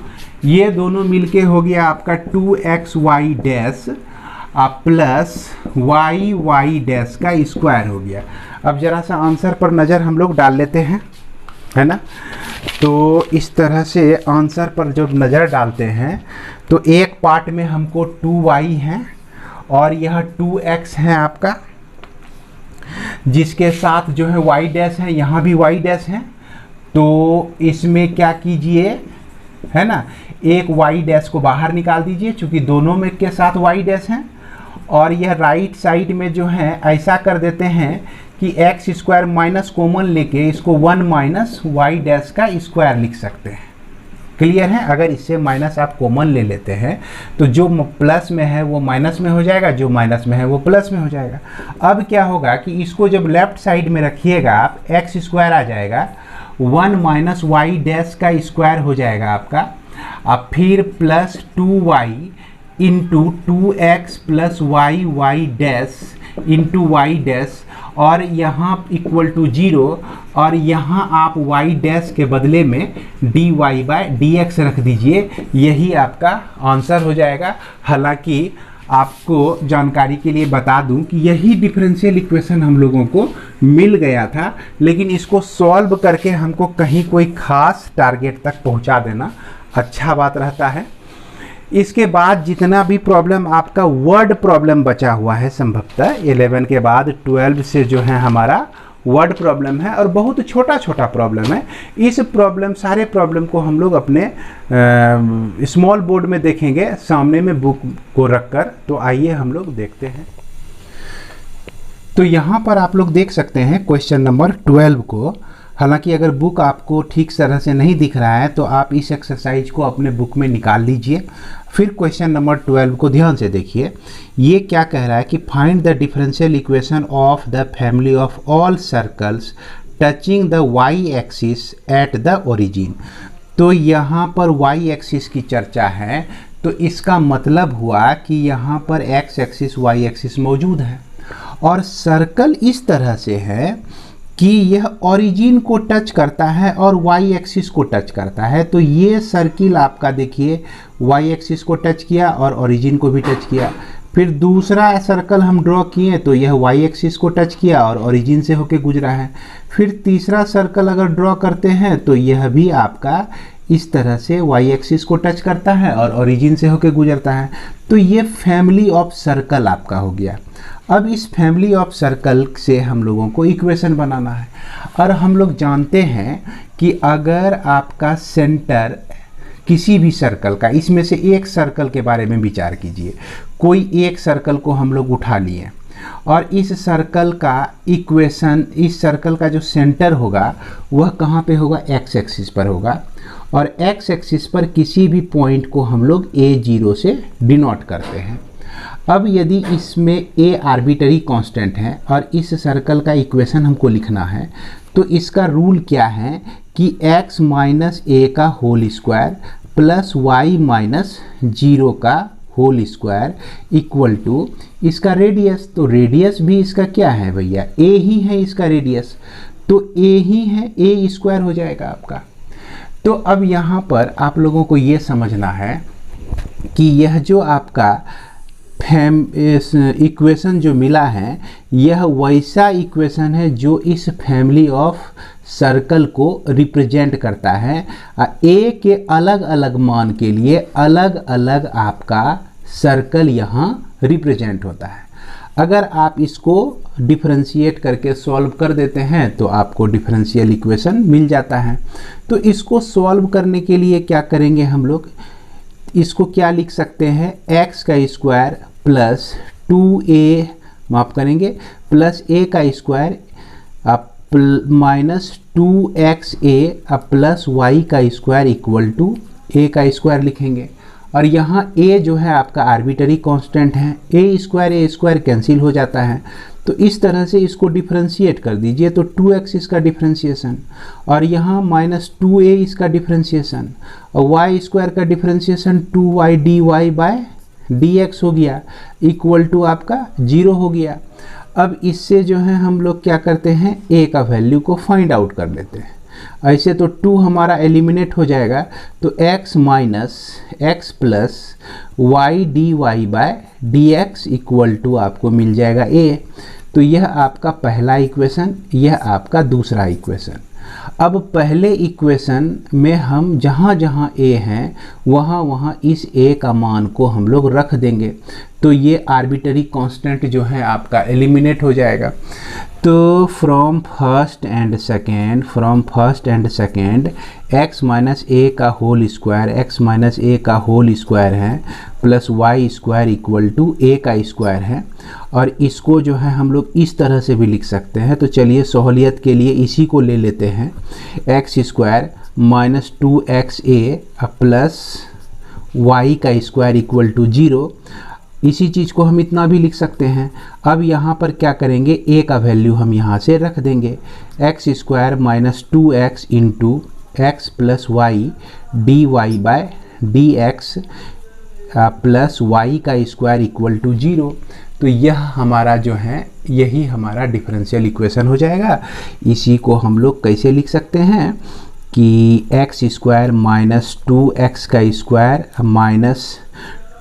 ये दोनों मिलके हो गया आपका 2xy dash plus y dash का स्क्वायर हो गया। अब जरा सा आंसर पर नज़र हम लोग डाल लेते हैं, है ना। तो इस तरह से आंसर पर जब नज़र डालते हैं तो एक पार्ट में हमको 2y है और यह 2x है आपका, जिसके साथ जो है y डैश है, यहाँ भी y डैश है। तो इसमें क्या कीजिए, है ना, एक y डैश को बाहर निकाल दीजिए चूँकि दोनों में के साथ y डैश हैं, और यह राइट साइड में जो है ऐसा कर देते हैं कि एक्स स्क्वायर माइनस कॉमन लेके इसको 1 माइनस वाई डैश का स्क्वायर लिख सकते हैं। क्लियर है। अगर इससे माइनस आप कॉमन ले लेते हैं तो जो प्लस में है वो माइनस में हो जाएगा, जो माइनस में है वो प्लस में हो जाएगा। अब क्या होगा कि इसको जब लेफ्ट साइड में रखिएगा आप, एक्स स्क्वायर आ जाएगा, 1 माइनस वाई डैश का स्क्वायर हो जाएगा आपका, अब फिर plus 2y into 2x plus y dash into y dash, और यहाँ इक्वल टू 0, और यहाँ आप y डैश के बदले में dy बाय dx रख दीजिए, यही आपका आंसर हो जाएगा। हालांकि आपको जानकारी के लिए बता दूं कि यही डिफरेंशियल इक्वेशन हम लोगों को मिल गया था, लेकिन इसको सॉल्व करके हमको कहीं कोई खास टारगेट तक पहुंचा देना अच्छा बात रहता है। इसके बाद जितना भी प्रॉब्लम आपका वर्ड प्रॉब्लम बचा हुआ है, संभवतः 11 के बाद 12 से जो है हमारा वर्ड प्रॉब्लम है, और बहुत छोटा छोटा प्रॉब्लम है। इस प्रॉब्लम, सारे प्रॉब्लम को हम लोग अपने स्मॉल बोर्ड में देखेंगे, सामने में बुक को रखकर। तो आइए हम लोग देखते हैं। तो यहाँ पर आप लोग देख सकते हैं क्वेश्चन नंबर 12 को। हालांकि अगर बुक आपको ठीक तरह से नहीं दिख रहा है तो आप इस एक्सरसाइज को अपने बुक में निकाल लीजिए। फिर क्वेश्चन नंबर 12 को ध्यान से देखिए। ये क्या कह रहा है कि find the differential equation of the family of all circles touching the y axis at the origin. तो यहाँ पर वाई एक्सिस की चर्चा है, तो इसका मतलब हुआ कि यहाँ पर एक्स एक्सिस वाई एक्सिस मौजूद है, और सर्कल इस तरह से है कि यह ओरिजिन को टच करता है और वाई एक्सिस को टच करता है। तो ये सर्किल आपका देखिए वाई एक्सिस को टच किया और ओरिजिन को भी टच किया। फिर दूसरा सर्कल हम ड्रॉ किए तो यह वाई एक्सिस को टच किया और ओरिजिन से होके गुजरा है। फिर तीसरा सर्कल अगर ड्रॉ करते हैं तो यह भी आपका इस तरह से वाई एक्सिस को टच करता है और ओरिजिन से होके गुजरता है। तो ये फैमिली ऑफ सर्कल आपका हो गया। अब इस फैमिली ऑफ सर्कल से हम लोगों को इक्वेशन बनाना है, और हम लोग जानते हैं कि अगर आपका सेंटर किसी भी सर्कल का, इसमें से एक सर्कल के बारे में विचार कीजिए, कोई एक सर्कल को हम लोग उठा लिए और इस सर्कल का इक्वेशन, इस सर्कल का जो सेंटर होगा वह कहाँ पे होगा, एक्स एक्सिस पर होगा, और एक्स एक्सिस पर किसी भी पॉइंट को हम लोग A0 से डिनोट करते हैं। अब यदि इसमें A आर्बिटरी कांस्टेंट है और इस सर्कल का इक्वेशन हमको लिखना है, तो इसका रूल क्या है कि x माइनस ए का whole square plus y minus 0 का होल स्क्वायर इक्वल टू इसका रेडियस। तो रेडियस भी इसका क्या है भैया, a ही है इसका रेडियस, तो a ही है, a स्क्वायर हो जाएगा आपका। तो अब यहाँ पर आप लोगों को ये समझना है कि यह जो आपका इक्वेशन जो मिला है, यह वैसा इक्वेशन है जो इस फैमिली ऑफ सर्कल को रिप्रेजेंट करता है। ए के अलग अलग मान के लिए अलग अलग आपका सर्कल यहाँ रिप्रेजेंट होता है। अगर आप इसको डिफरेंशिएट करके सॉल्व कर देते हैं तो आपको डिफरेंशियल इक्वेशन मिल जाता है। तो इसको सॉल्व करने के लिए क्या करेंगे हम लोग, इसको क्या लिख सकते हैं, एक्स का स्क्वायर प्लस 2a, माफ करेंगे, प्लस a का square minus 2xa plus y का स्क्वायर इक्वल टू a का स्क्वायर लिखेंगे। और यहाँ a जो है आपका आर्बिटरी कांस्टेंट है, a स्क्वायर कैंसिल हो जाता है। तो इस तरह से इसको डिफरेंशिएट कर दीजिए, तो 2x इसका डिफरेंशिएशन, और यहाँ माइनस 2a इसका डिफरेंशिएशन, और y स्क्वायर का differentiation 2y dy by dx हो गया, इक्वल टू आपका 0 हो गया। अब इससे जो है हम लोग क्या करते हैं, a का वैल्यू को फाइंड आउट कर लेते हैं। ऐसे तो 2 हमारा एलिमिनेट हो जाएगा, तो x minus x plus y d y by d x equal to आपको मिल जाएगा a। तो यह आपका पहला इक्वेशन, यह आपका दूसरा इक्वेशन। अब पहले इक्वेशन में हम जहाँ जहाँ a हैं वहाँ वहाँ इस a का मान को हम लोग रख देंगे। तो ये आर्बिटरी कांस्टेंट जो है आपका एलिमिनेट हो जाएगा। तो from first and second x minus a का होल स्क्वायर है plus y square equal to a का स्क्वायर है, और इसको जो है हम लोग इस तरह से भी लिख सकते हैं। तो चलिए सहूलियत के लिए इसी को ले लेते हैं, x square minus 2xa plus y का स्क्वायर इक्वल टू 0। इसी चीज़ को हम इतना भी लिख सकते हैं। अब यहाँ पर क्या करेंगे, a का वैल्यू हम यहाँ से रख देंगे, x square minus 2x into x plus y d y by d x plus y का स्क्वायर इक्वल टू 0। तो यह हमारा जो है यही हमारा डिफरेंशियल इक्वेशन हो जाएगा। इसी को हम लोग कैसे लिख सकते हैं कि एक्स स्क्वायर माइनस 2x का square minus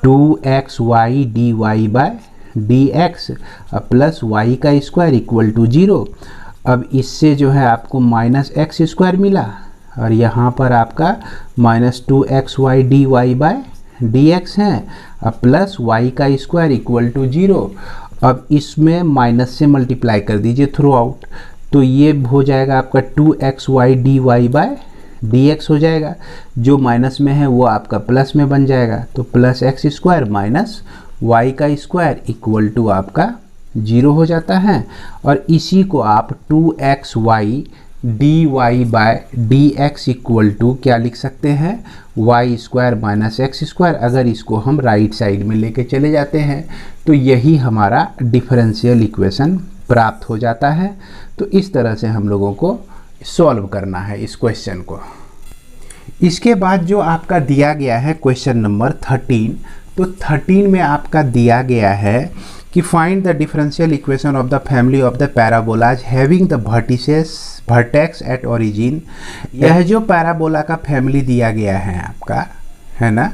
2xy dy by dx plus y का स्क्वायर इक्वल टू 0। अब इससे जो है आपको माइनस एक्स स्क्वायर मिला, और यहाँ पर आपका minus 2xy dy by dx है प्लस y का स्क्वायर इक्वल टू 0। अब इसमें माइनस से मल्टीप्लाई कर दीजिए थ्रू आउट, तो ये हो जाएगा आपका 2xy dy बाय dx हो जाएगा, जो माइनस में है वो आपका प्लस में बन जाएगा। तो plus x square minus y का स्क्वायर इक्वल टू आपका 0 हो जाता है। और इसी को आप 2xy dy by dx equal to क्या लिख सकते हैं, y square minus x square. अगर इसको हम राइट साइड में लेके चले जाते हैं तो यही हमारा डिफरेंशियल इक्वेशन प्राप्त हो जाता है। तो इस तरह से हम लोगों को सॉल्व करना है इस क्वेश्चन को। इसके बाद जो आपका दिया गया है क्वेश्चन नंबर 13, तो 13 में आपका दिया गया है कि find the differential equation of the family of the parabolas having the vertex at origin. यह जो पैराबोला का फैमिली दिया गया है आपका, है ना,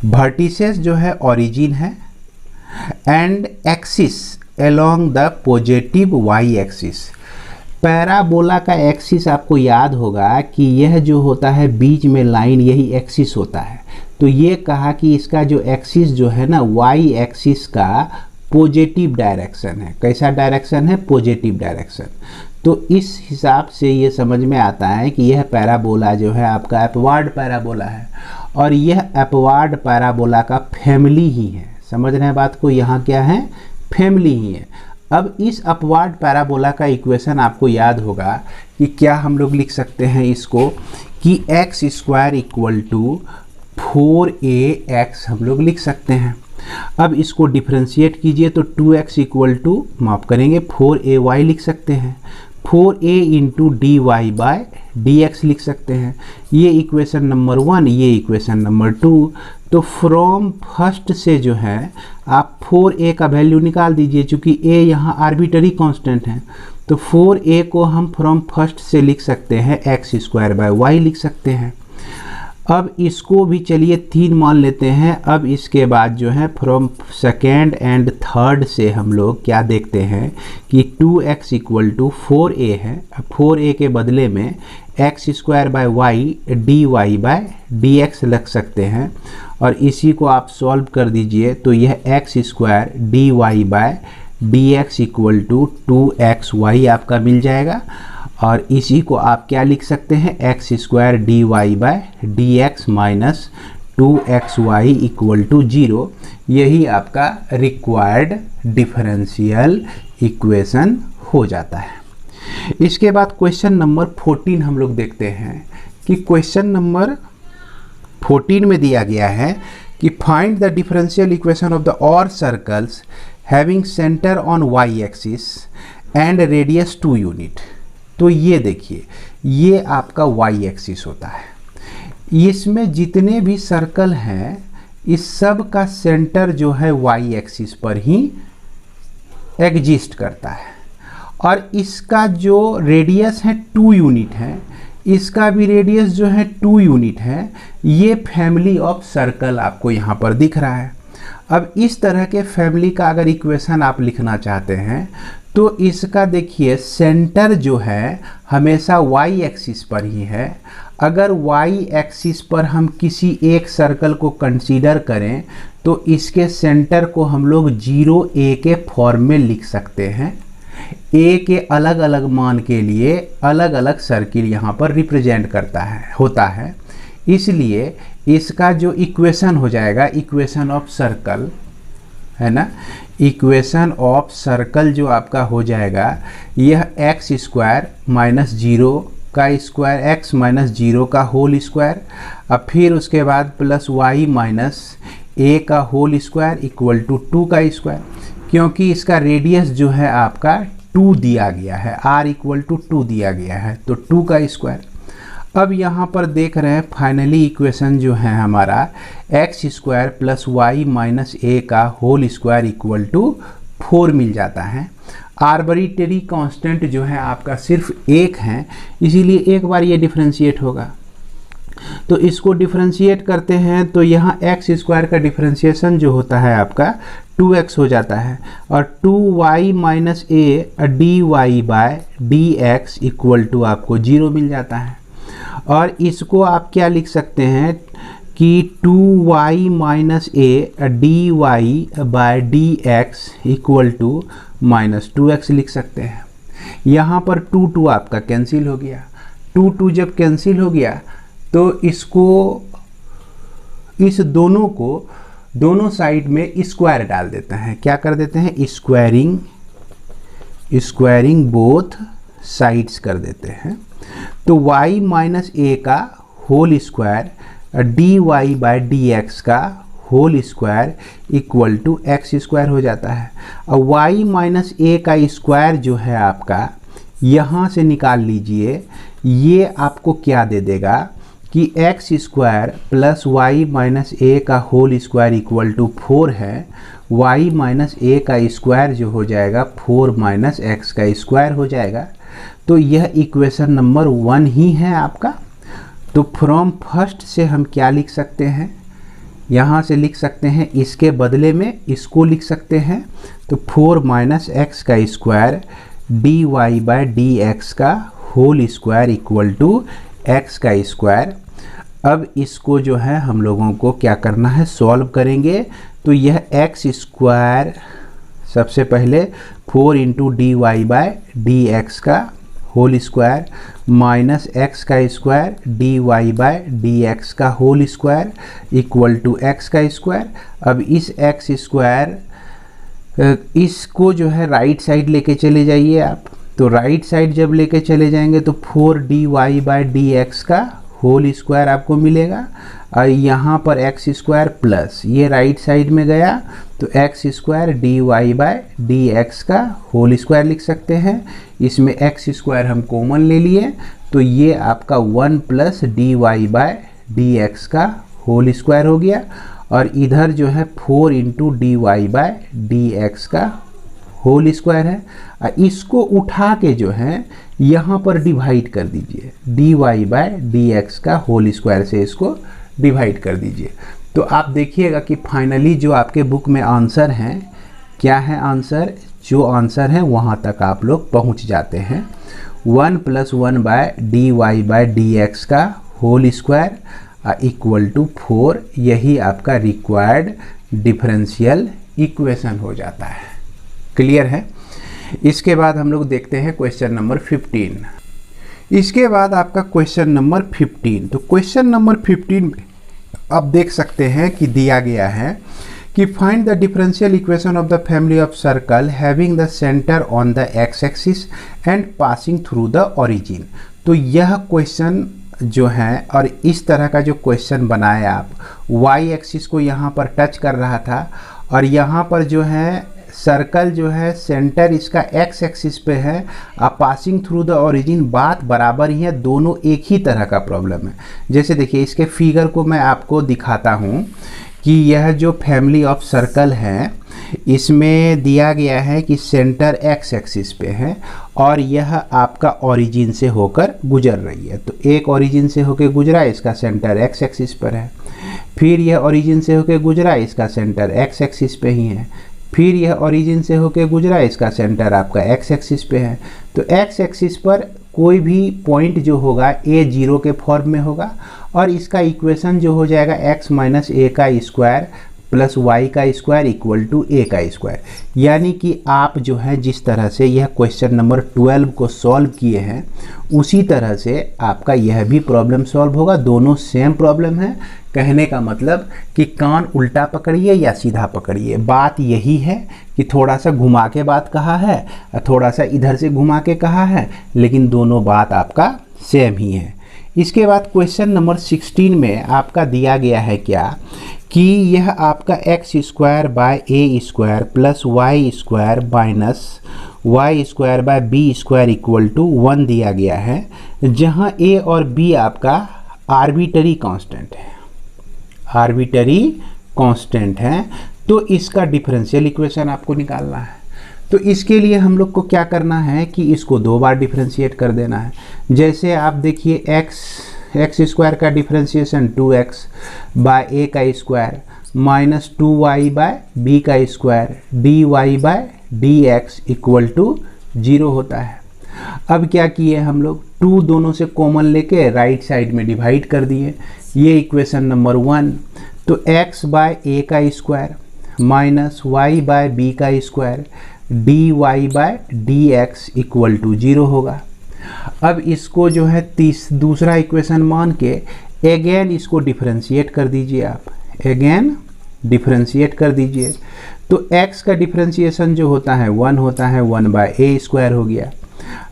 वर्टिसेस जो है ओरिजिन है and axis along the positive y axis. Parabola का एक्सिस आपको याद होगा कि यह जो होता है बीच में लाइन, यही एक्सिस होता है। तो ये कहा कि इसका जो एक्सिस जो है ना, वाई एक्सिस का पॉजिटिव डायरेक्शन है। कैसा डायरेक्शन है, पॉजिटिव डायरेक्शन। तो इस हिसाब से ये समझ में आता है कि यह पैराबोला जो है आपका अपवार्ड पैराबोला है, और यह अपवार्ड पैराबोला का फैमिली ही है। समझ रहे हैं बात को, यहाँ क्या है, फैमिली ही है। अब इस अपवार्ड पैराबोला का इक्वेशन आपको याद होगा कि क्या हम लोग लिख सकते हैं इसको कि x square equal to 4ax हम लोग लिख सकते हैं। अब इसको डिफ्रेंशिएट कीजिए तो 2x इक्वल टू माफ करेंगे 4ay लिख सकते हैं, 4a into d y by d x लिख सकते हैं। ये इक्वेशन नंबर 1, ये इक्वेशन नंबर 2। तो फ्रॉम फर्स्ट से जो है आप 4a का वैल्यू निकाल दीजिए, चूँकि a यहाँ आर्बिटरी कांस्टेंट है। तो 4a को हम फ्रॉम फर्स्ट से लिख सकते हैं एक्स स्क्वायर बाय वाई लिख सकते हैं। अब इसको भी चलिए 3 मान लेते हैं। अब इसके बाद जो है फ्रॉम सेकेंड एंड थर्ड से हम लोग क्या देखते हैं कि 2x इक्वल टू 4a है। अब 4a के बदले में x square by y d y by d x रख सकते हैं, और इसी को आप सॉल्व कर दीजिए तो यह x square d y by d x equal to 2xy आपका मिल जाएगा। और इसी को आप क्या लिख सकते हैं, x square d y by d x minus 2xy equal to 0। यही आपका रिक्वायर्ड डिफरेंशियल इक्वेशन हो जाता है। इसके बाद क्वेश्चन नंबर 14 हम लोग देखते हैं कि क्वेश्चन नंबर 14 में दिया गया है कि find the differential equation of the और circles having centre on y axis and radius 2 unit. तो ये देखिए, ये आपका वाई एक्सिस होता है। इसमें जितने भी सर्कल हैं इस सब का सेंटर जो है वाई एक्सिस पर ही एग्जिस्ट करता है, और इसका जो रेडियस है 2 यूनिट है, इसका भी रेडियस जो है 2 यूनिट है। ये फैमिली ऑफ सर्कल आपको यहाँ पर दिख रहा है। अब इस तरह के फैमिली का अगर इक्वेशन आप लिखना चाहते हैं तो इसका देखिए सेंटर जो है हमेशा वाई एक्सिस पर ही है। अगर वाई एक्सिस पर हम किसी एक सर्कल को कंसीडर करें तो इसके सेंटर को हम लोग 0 a के फॉर्म में लिख सकते हैं। a के अलग अलग मान के लिए अलग अलग सर्किल यहाँ पर रिप्रेजेंट होता है। इसलिए इसका जो इक्वेशन हो जाएगा, इक्वेशन ऑफ सर्कल है ना, इक्वेशन ऑफ सर्कल जो आपका हो जाएगा यह एक्स स्क्वायर माइनस 0 का स्क्वायर, एक्स माइनस 0 का होल स्क्वायर, अब फिर उसके बाद प्लस वाई माइनस ए का होल स्क्वायर इक्वल टू 2 का स्क्वायर, क्योंकि इसका रेडियस जो है आपका 2 दिया गया है, r इक्वल टू 2 दिया गया है, तो 2 का स्क्वायर। अब यहाँ पर देख रहे हैं फाइनली इक्वेशन जो है हमारा x square plus y minus a का होल स्क्वायर इक्वल टू 4 मिल जाता है। आर्बिट्रेरी कांस्टेंट जो है आपका सिर्फ 1 है, इसीलिए एक बार ये डिफरेंशिएट होगा। तो इसको डिफरेंशिएट करते हैं तो यहाँ एक्स स्क्वायर का डिफरेंशिएशन जो होता है आपका 2x हो जाता है, और 2y minus a d y by d x equal to आपको 0 मिल जाता है। और इसको आप क्या लिख सकते हैं कि 2y minus a d y by d x equal to minus 2x लिख सकते हैं। यहाँ पर 2 आपका कैंसिल हो गया। 2 जब कैंसिल हो गया तो इसको, इस दोनों को दोनों साइड में स्क्वायर डाल देते हैं। क्या कर देते हैं, स्क्वायरिंग बोथ साइड्स कर देते हैं। तो y माइनस ए का whole square d y by d x का whole square equal to x square हो जाता है। और y माइनस ए का स्क्वायर जो है आपका यहाँ से निकाल लीजिए, ये आपको क्या दे देगा कि x square plus y minus a का होल स्क्वायर इक्वल टू 4 है। y माइनस ए का स्क्वायर जो हो जाएगा 4 माइनस एक्स का स्क्वायर हो जाएगा। तो यह इक्वेशन नंबर 1 ही है आपका। तो फ्रॉम फर्स्ट से हम क्या लिख सकते हैं, यहाँ से लिख सकते हैं, इसके बदले में इसको लिख सकते हैं। तो 4 माइनस एक्स का square d y by d x का whole square equal to x का स्क्वायर। अब इसको जो है हम लोगों को क्या करना है, सॉल्व करेंगे। तो यह एक्स स्क्वायर सबसे पहले 4 into d y by d x का होल स्क्वायर माइनस एक्स का square d y by d x का whole square equal to x का स्क्वायर। अब इस एक्स स्क्वायर इसको जो है राइट साइड लेके चले जाइए आप। तो राइट साइड जब लेके चले जाएंगे तो 4 d y by d x का होल स्क्वायर आपको मिलेगा, और यहाँ पर एक्स स्क्वायर प्लस ये राइट साइड में गया तो x square d y by d x का होल स्क्वायर लिख सकते हैं। इसमें एक्स स्क्वायर हम कॉमन ले लिए तो ये आपका 1 plus d y by d x का होल स्क्वायर हो गया, और इधर जो है 4 into d y by d x का होल स्क्वायर है। इसको उठा के जो है यहाँ पर डिवाइड कर दीजिए, d y by d x का होल स्क्वायर से इसको डिवाइड कर दीजिए। तो आप देखिएगा कि फाइनली जो आपके बुक में आंसर हैं, क्या है आंसर, जो आंसर है वहाँ तक आप लोग पहुँच जाते हैं। 1 plus 1 by d y by d x का होल स्क्वायर इक्वल टू 4, यही आपका रिक्वायर्ड डिफरेंशियल इक्वेशन हो जाता है। क्लियर है। इसके बाद हम लोग देखते हैं क्वेश्चन नंबर 15। इसके बाद आपका क्वेश्चन नंबर 15। तो क्वेश्चन नंबर 15 में आप देख सकते हैं कि दिया गया है कि find the differential equation of the family of circle having the centre on the x axis and passing through the origin. तो यह क्वेश्चन जो है, और इस तरह का जो क्वेश्चन बनाया आप, वाई एक्सिस को यहाँ पर टच कर रहा था, और यहाँ पर जो है सर्कल जो है सेंटर इसका एक्स एक्सिस पे है, आप पासिंग थ्रू द ओरिजिन, बात बराबर ही है, दोनों एक ही तरह का प्रॉब्लम है। जैसे देखिए इसके फिगर को मैं आपको दिखाता हूँ कि यह जो फैमिली ऑफ सर्कल है इसमें दिया गया है कि सेंटर एक्स एक्सिस पे है और यह आपका ओरिजिन से होकर गुजर रही है। तो एक ओरिजिन से होकर गुजरा, इसका सेंटर एक्स एक्सिस पर है, फिर यह ओरिजिन से होकर गुजरा, इसका सेंटर एक्स एक्सिस पे ही है, फिर यह ओरिजिन से होके गुजरा, इसका सेंटर आपका एक्स एक्सिस पे है। तो एक्स एक्सिस पर कोई भी पॉइंट जो होगा ए जीरो के फॉर्म में होगा और इसका इक्वेशन जो हो जाएगा एक्स माइनस ए का स्क्वायर प्लस वाई का स्क्वायर इक्वल टू ए का स्क्वायर। यानी कि आप जो है जिस तरह से यह क्वेश्चन नंबर 12 को सॉल्व किए हैं उसी तरह से आपका यह भी प्रॉब्लम सॉल्व होगा। दोनों सेम प्रॉब्लम है। कहने का मतलब कि कान उल्टा पकड़िए या सीधा पकड़िए, बात यही है कि थोड़ा सा घुमा के बात कहा है, थोड़ा सा इधर से घुमा के कहा है, लेकिन दोनों बात आपका सेम ही है। इसके बाद क्वेश्चन नंबर 16 में आपका दिया गया है क्या कि यह आपका x square by a square plus y square minus y square by b square equal to 1 दिया गया है, जहां ए और बी आपका आर्बिटरी कांस्टेंट है, आर्बिटरी कांस्टेंट है। तो इसका डिफरेंशियल इक्वेशन आपको निकालना है। तो इसके लिए हम लोग को क्या करना है कि इसको 2 बार डिफरेंशिएट कर देना है। जैसे आप देखिए एक्स स्क्वायर का डिफरेंशिएशन 2x बाय ए का square minus 2y by b का square dy by dx equal to 0 होता है। अब क्या किए हम लोग, 2 दोनों से कॉमन लेके राइट साइड में डिवाइड कर दिए। ये इक्वेशन नंबर 1। तो x बाय ए का square minus y by b का square dy by dx equal to 0 होगा। अब इसको जो है दूसरा इक्वेशन मान के अगेन इसको डिफरेंशिएट कर दीजिए, आप अगेन डिफरेंशिएट कर दीजिए। तो x का डिफरेंशिएशन जो होता है 1 होता है, 1 बाय ए स्क्वायर हो गया।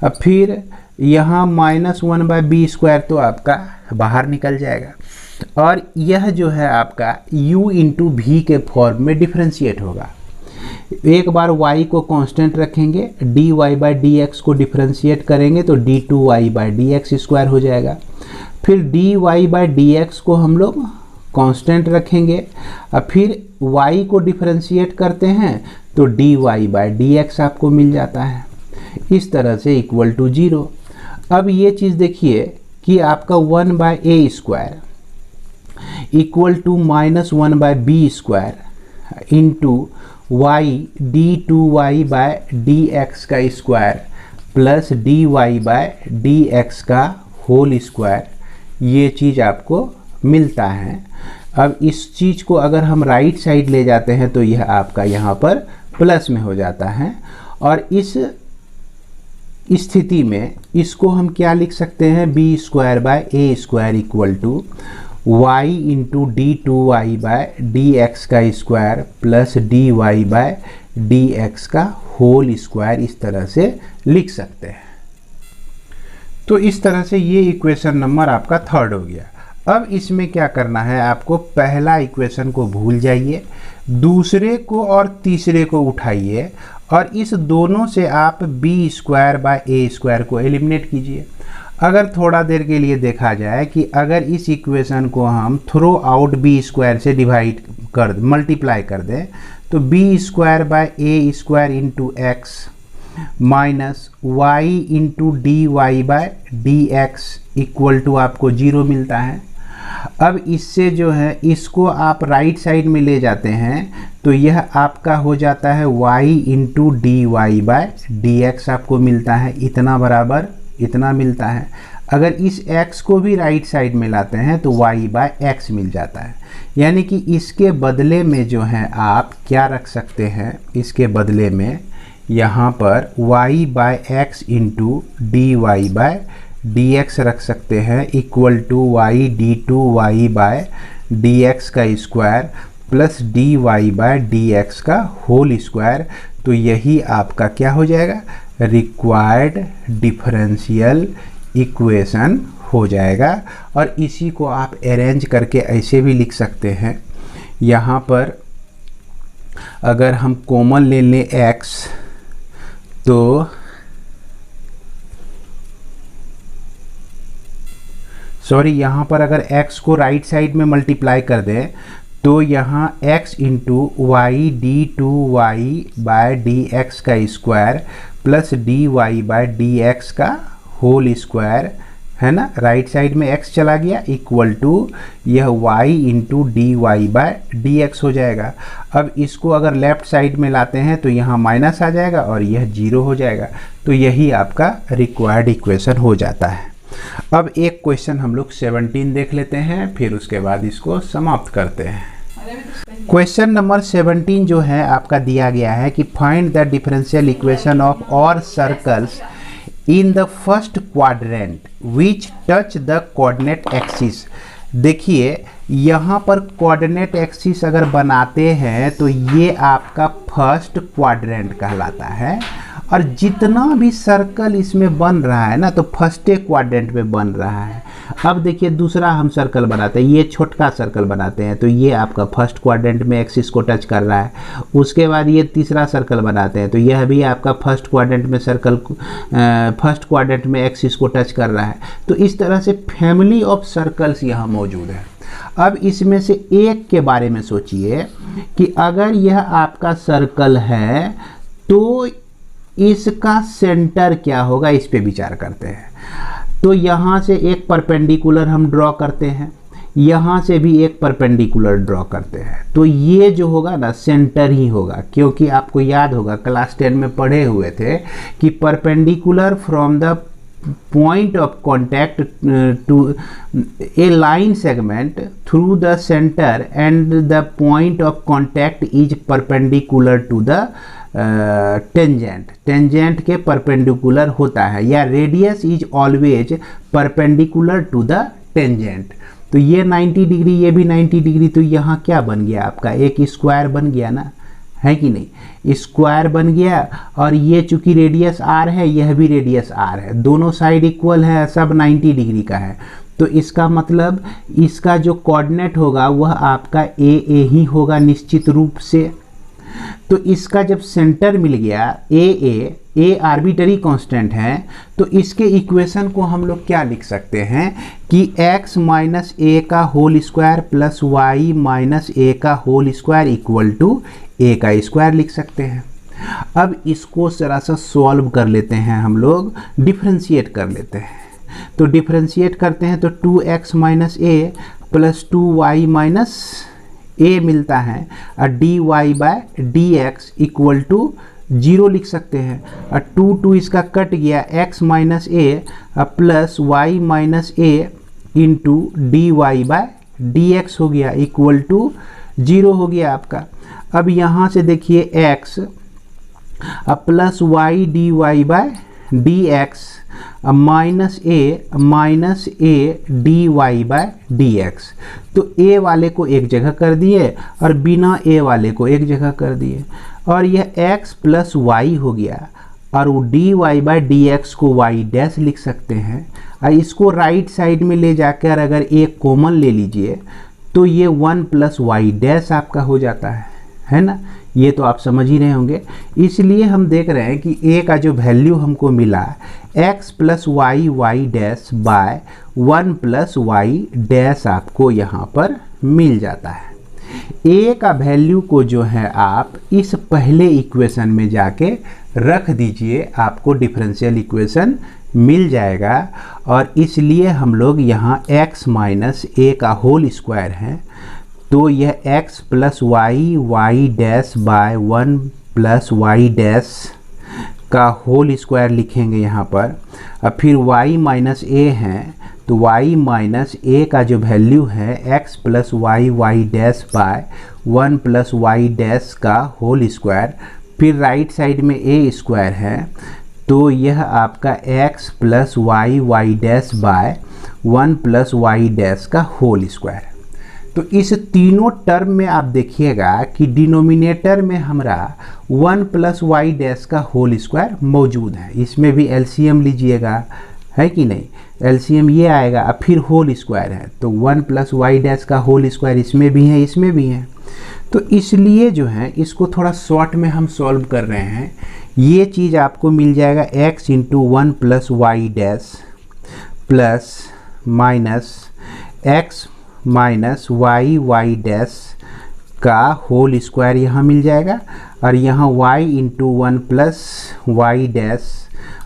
अब फिर यहाँ माइनस 1 बाय बी स्क्वायर तो आपका बाहर निकल जाएगा और यह जो है आपका u इंटू भी के फॉर्म में डिफरेंशिएट होगा। एक बार y को कांस्टेंट रखेंगे, dy बाई डी को डिफरेंशिएट करेंगे तो d2y बाई डी स्क्वायर हो जाएगा। फिर dy बाई डी को हम लोग कांस्टेंट रखेंगे और फिर y को डिफरेंशिएट करते हैं तो dy बाई डी आपको मिल जाता है। इस तरह से इक्वल टू 0। अब ये चीज़ देखिए कि आपका 1 by a square equal to minus 1 by b square into y d2y by dx का square plus dy by dx का होल स्क्वायर, ये चीज़ आपको मिलता है। अब इस चीज़ को अगर हम राइट साइड ले जाते हैं तो यह आपका यहाँ पर प्लस में हो जाता है और इस स्थिति में इसको हम क्या लिख सकते हैं, b square by a square equal to y into d2y by dx का square plus dy by dx का होल स्क्वायर, इस तरह से लिख सकते हैं। तो इस तरह से ये इक्वेशन नंबर आपका 3rd हो गया। अब इसमें क्या करना है, आपको पहला इक्वेशन को भूल जाइए, दूसरे को और तीसरे को उठाइए और इस दोनों से आप b square by a square को एलिमिनेट कीजिए। अगर थोड़ा देर के लिए देखा जाए कि अगर इस इक्वेशन को हम थ्रो आउट बी स्क्वायर से डिवाइड कर मल्टीप्लाई कर दें तो b square by a square into x minus y into d y by d x equal to आपको 0 मिलता है। अब इससे जो है इसको आप राइट साइड में ले जाते हैं तो यह आपका हो जाता है y into d y by d x आपको मिलता है, इतना बराबर इतना मिलता है। अगर इस x को भी राइट साइड में लाते हैं तो y बाय एक्स मिल जाता है। यानी कि इसके बदले में जो है आप क्या रख सकते हैं, इसके बदले में यहाँ पर y by x into d y by d x रख सकते हैं equal to y d two y by d x का square plus d y by d x का होल स्क्वायर। तो यही आपका क्या हो जाएगा, रिक्वायर्ड डिफरेंशियल इक्वेशन हो जाएगा। और इसी को आप अरेंज करके ऐसे भी लिख सकते हैं, यहाँ पर अगर हम कॉमन ले लें x तो यहाँ पर अगर x को राइट साइड में मल्टीप्लाई कर दें तो यहाँ x into y d two y by d x का square plus d y by d x का होल स्क्वायर है ना, राइट साइड में x चला गया इक्वल टू यह y into d y by d x हो जाएगा। अब इसको अगर लेफ्ट साइड में लाते हैं तो यहाँ माइनस आ जाएगा और यह 0 हो जाएगा। तो यही आपका रिक्वायर्ड इक्वेशन हो जाता है। अब एक क्वेश्चन हम लोग 17 देख लेते हैं, फिर उसके बाद इसको समाप्त करते हैं। क्वेश्चन नंबर 17 जो है आपका दिया गया है कि find the differential equation of all circles in the first quadrant which touch the coordinate axis. देखिए यहाँ पर कोऑर्डिनेट एक्सिस अगर बनाते हैं तो ये आपका फर्स्ट क्वाड्रेंट कहलाता है, और जितना भी सर्कल इसमें बन रहा है ना तो फर्स्ट क्वाड्रेंट में बन रहा है। अब देखिए दूसरा हम सर्कल बनाते हैं, ये छोटा सर्कल बनाते हैं तो ये आपका फर्स्ट क्वाड्रेंट में एक्सिस को टच कर रहा है। उसके बाद ये तीसरा सर्कल बनाते हैं तो यह भी आपका फर्स्ट क्वाड्रेंट में फर्स्ट क्वाड्रेंट में एक्सिस को टच कर रहा है। तो इस तरह से फैमिली ऑफ सर्कल्स यहाँ मौजूद है। अब इसमें से एक के बारे में सोचिए कि अगर यह आपका सर्कल है तो इसका सेंटर क्या होगा, इस पे विचार करते हैं। तो यहाँ से एक परपेंडिकुलर हम ड्रॉ करते हैं, यहाँ से भी एक परपेंडिकुलर ड्रॉ करते हैं। तो ये जो होगा ना सेंटर ही होगा, क्योंकि आपको याद होगा क्लास 10 में पढ़े हुए थे कि perpendicular from the point of contact to a line segment through the center and the point of contact is perpendicular to the tangent के परपेंडिकुलर होता है, या radius is always perpendicular to the tangent. तो ये 90 degree, ये भी 90 degree, तो यहाँ क्या बन गया आपका एक स्क्वायर बन गया ना, है कि नहीं, स्क्वायर बन गया। और ये चूंकि रेडियस आर है, यह भी रेडियस आर है, दोनों साइड इक्वल है, सब 90 डिग्री का है। तो इसका मतलब इसका जो कोऑर्डिनेट होगा वह आपका ए ही होगा निश्चित रूप से। तो इसका जब सेंटर मिल गया ए आर्बिटरी कांस्टेंट है, तो इसके इक्वेशन को हम लोग क्या लिख सकते हैं कि x माइनस ए का whole square plus y minus a का whole square equal to a का स्क्वायर लिख सकते हैं। अब इसको जरा सा सॉल्व कर लेते हैं, हम लोग डिफरेंशिएट कर लेते हैं। तो डिफरेंशिएट करते हैं तो 2x minus a plus 2y minus a मिलता है, और d y by d x equal to 0 लिख सकते हैं। और 2 इसका कट गया, x minus a plus y minus a into d y by d x हो गया इक्वल टू 0 हो गया आपका। अब यहाँ से देखिए x plus y d y by d x minus a d y by d x. तो a वाले को एक जगह कर दिए और बिना a वाले को एक जगह कर दिए, और यह x प्लस वाई हो गया, और वो d y by d x को y डैश लिख सकते हैं। और इसको राइट साइड में ले जाकर अगर एक कॉमन ले लीजिए तो ये 1 प्लस वाई डैश आपका हो जाता है ना। ये तो आप समझ ही रहे होंगे। इसलिए हम देख रहे हैं कि a का जो वैल्यू हमको मिला x plus y dash by 1 plus y dash आपको यहाँ पर मिल जाता है। a का वैल्यू को जो है आप इस पहले इक्वेशन में जाके रख दीजिए, आपको डिफरेंशियल इक्वेशन मिल जाएगा। और इसलिए हम लोग यहाँ x माइनस ए का होल स्क्वायर है, तो यह x plus y dash by 1 plus y dash का होल स्क्वायर लिखेंगे यहाँ पर। अब फिर y माइनस ए है, तो y माइनस ए का जो वैल्यू है x plus y dash by 1 plus y dash का होल स्क्वायर। फिर राइट साइड में a स्क्वायर है, तो यह आपका x plus y dash by 1 plus y dash का होल स्क्वायर। तो इस तीनों टर्म में आप देखिएगा कि डिनोमिनेटर में हमारा 1 प्लस वाई डैश का होल स्क्वायर मौजूद है। इसमें भी एलसीएम लीजिएगा, है कि नहीं, एलसीएम ये आएगा। अब फिर होल स्क्वायर है, तो 1 प्लस वाई डैश का होल स्क्वायर इसमें भी है, इसमें भी है। तो इसलिए जो है इसको थोड़ा शॉर्ट में हम सॉल्व कर रहे हैं। ये चीज़ आपको मिल जाएगा x into 1 plus y dash plus minus x minus y dash का होल स्क्वायर यहाँ मिल जाएगा, और यहाँ y into 1 plus y dash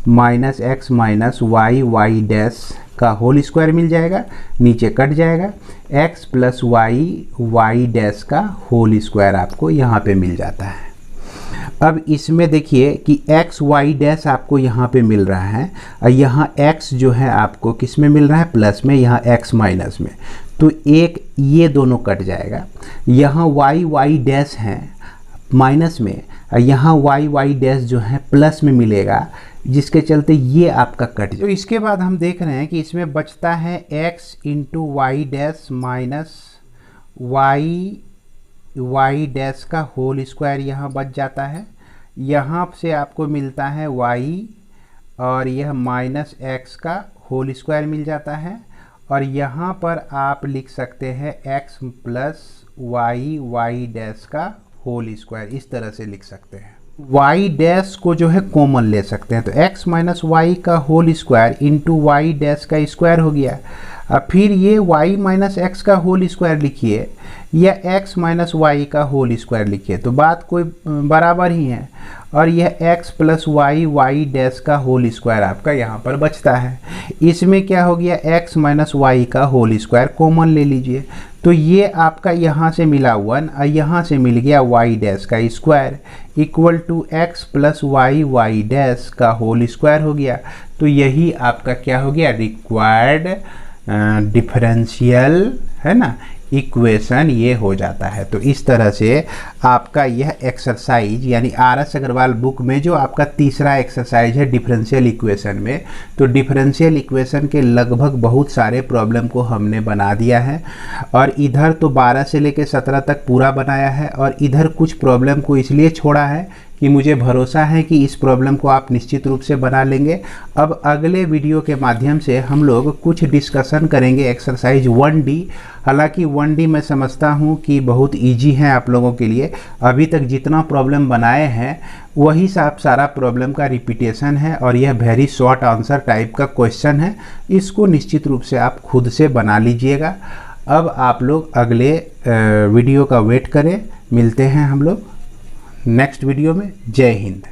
minus x minus y dash का होल स्क्वायर मिल जाएगा, नीचे कट जाएगा, x plus y y dash का होल स्क्वायर आपको यहाँ पे मिल जाता है। अब इसमें देखिए कि x y डैश आपको यहाँ पे मिल रहा है और यहाँ x जो है आपको किस में मिल रहा है, प्लस में, यहाँ x माइनस में, तो एक ये दोनों कट जाएगा। यहाँ y y डैश है माइनस में और यहाँ y y डैश जो है प्लस में मिलेगा, जिसके चलते ये आपका कट जाए। तो इसके बाद हम देख रहे हैं कि इसमें बचता है x into y dash minus y dash का होल स्क्वायर यहाँ बच जाता है। यहाँ से आपको मिलता है y और यह माइनस x का होल स्क्वायर मिल जाता है, और यहाँ पर आप लिख सकते हैं x प्लस वाई डैश का होल स्क्वायर, इस तरह से लिख सकते हैं। y डैश को जो है कॉमन ले सकते हैं, तो x माइनस वाई का whole square into y dash का स्क्वायर हो गया। अब फिर ये y माइनस एक्स का होल स्क्वायर लिखिए या x माइनस वाई का होल स्क्वायर लिखिए, तो बात कोई बराबर ही है। और यह x प्लस वाई डैश का होल स्क्वायर आपका यहाँ पर बचता है। इसमें क्या हो गया, x माइनस वाई का होल स्क्वायर कॉमन ले लीजिए, तो ये आपका यहाँ से मिला 1 और यहाँ से मिल गया y डैश का square equal to x plus y dash का होल स्क्वायर हो गया। तो यही आपका क्या हो गया, रिक्वायर्ड डिफरेंशियल, है ना, इक्वेशन ये हो जाता है। तो इस तरह से आपका यह एक्सरसाइज यानी आर.एस. अग्रवाल बुक में जो आपका तीसरा एक्सरसाइज है डिफरेंशियल इक्वेशन में, तो डिफरेंशियल इक्वेशन के लगभग बहुत सारे प्रॉब्लम को हमने बना दिया है, और इधर तो 12 से लेकर 17 तक पूरा बनाया है, और इधर कुछ प्रॉब्लम को इसलिए छोड़ा है कि मुझे भरोसा है कि इस प्रॉब्लम को आप निश्चित रूप से बना लेंगे। अब अगले वीडियो के माध्यम से हम लोग कुछ डिस्कशन करेंगे एक्सरसाइज 1D। हालांकि 1D मैं समझता हूं कि बहुत इजी है आप लोगों के लिए, अभी तक जितना प्रॉब्लम बनाए हैं वही सारा प्रॉब्लम का रिपीटेशन है, और यह वेरी शॉर्ट आंसर टाइप का क्वेश्चन है। इसको निश्चित रूप से आप खुद से बना लीजिएगा। अब आप लोग अगले वीडियो का वेट करें, मिलते हैं हम लोग नेक्स्ट वीडियो में। जय हिंद।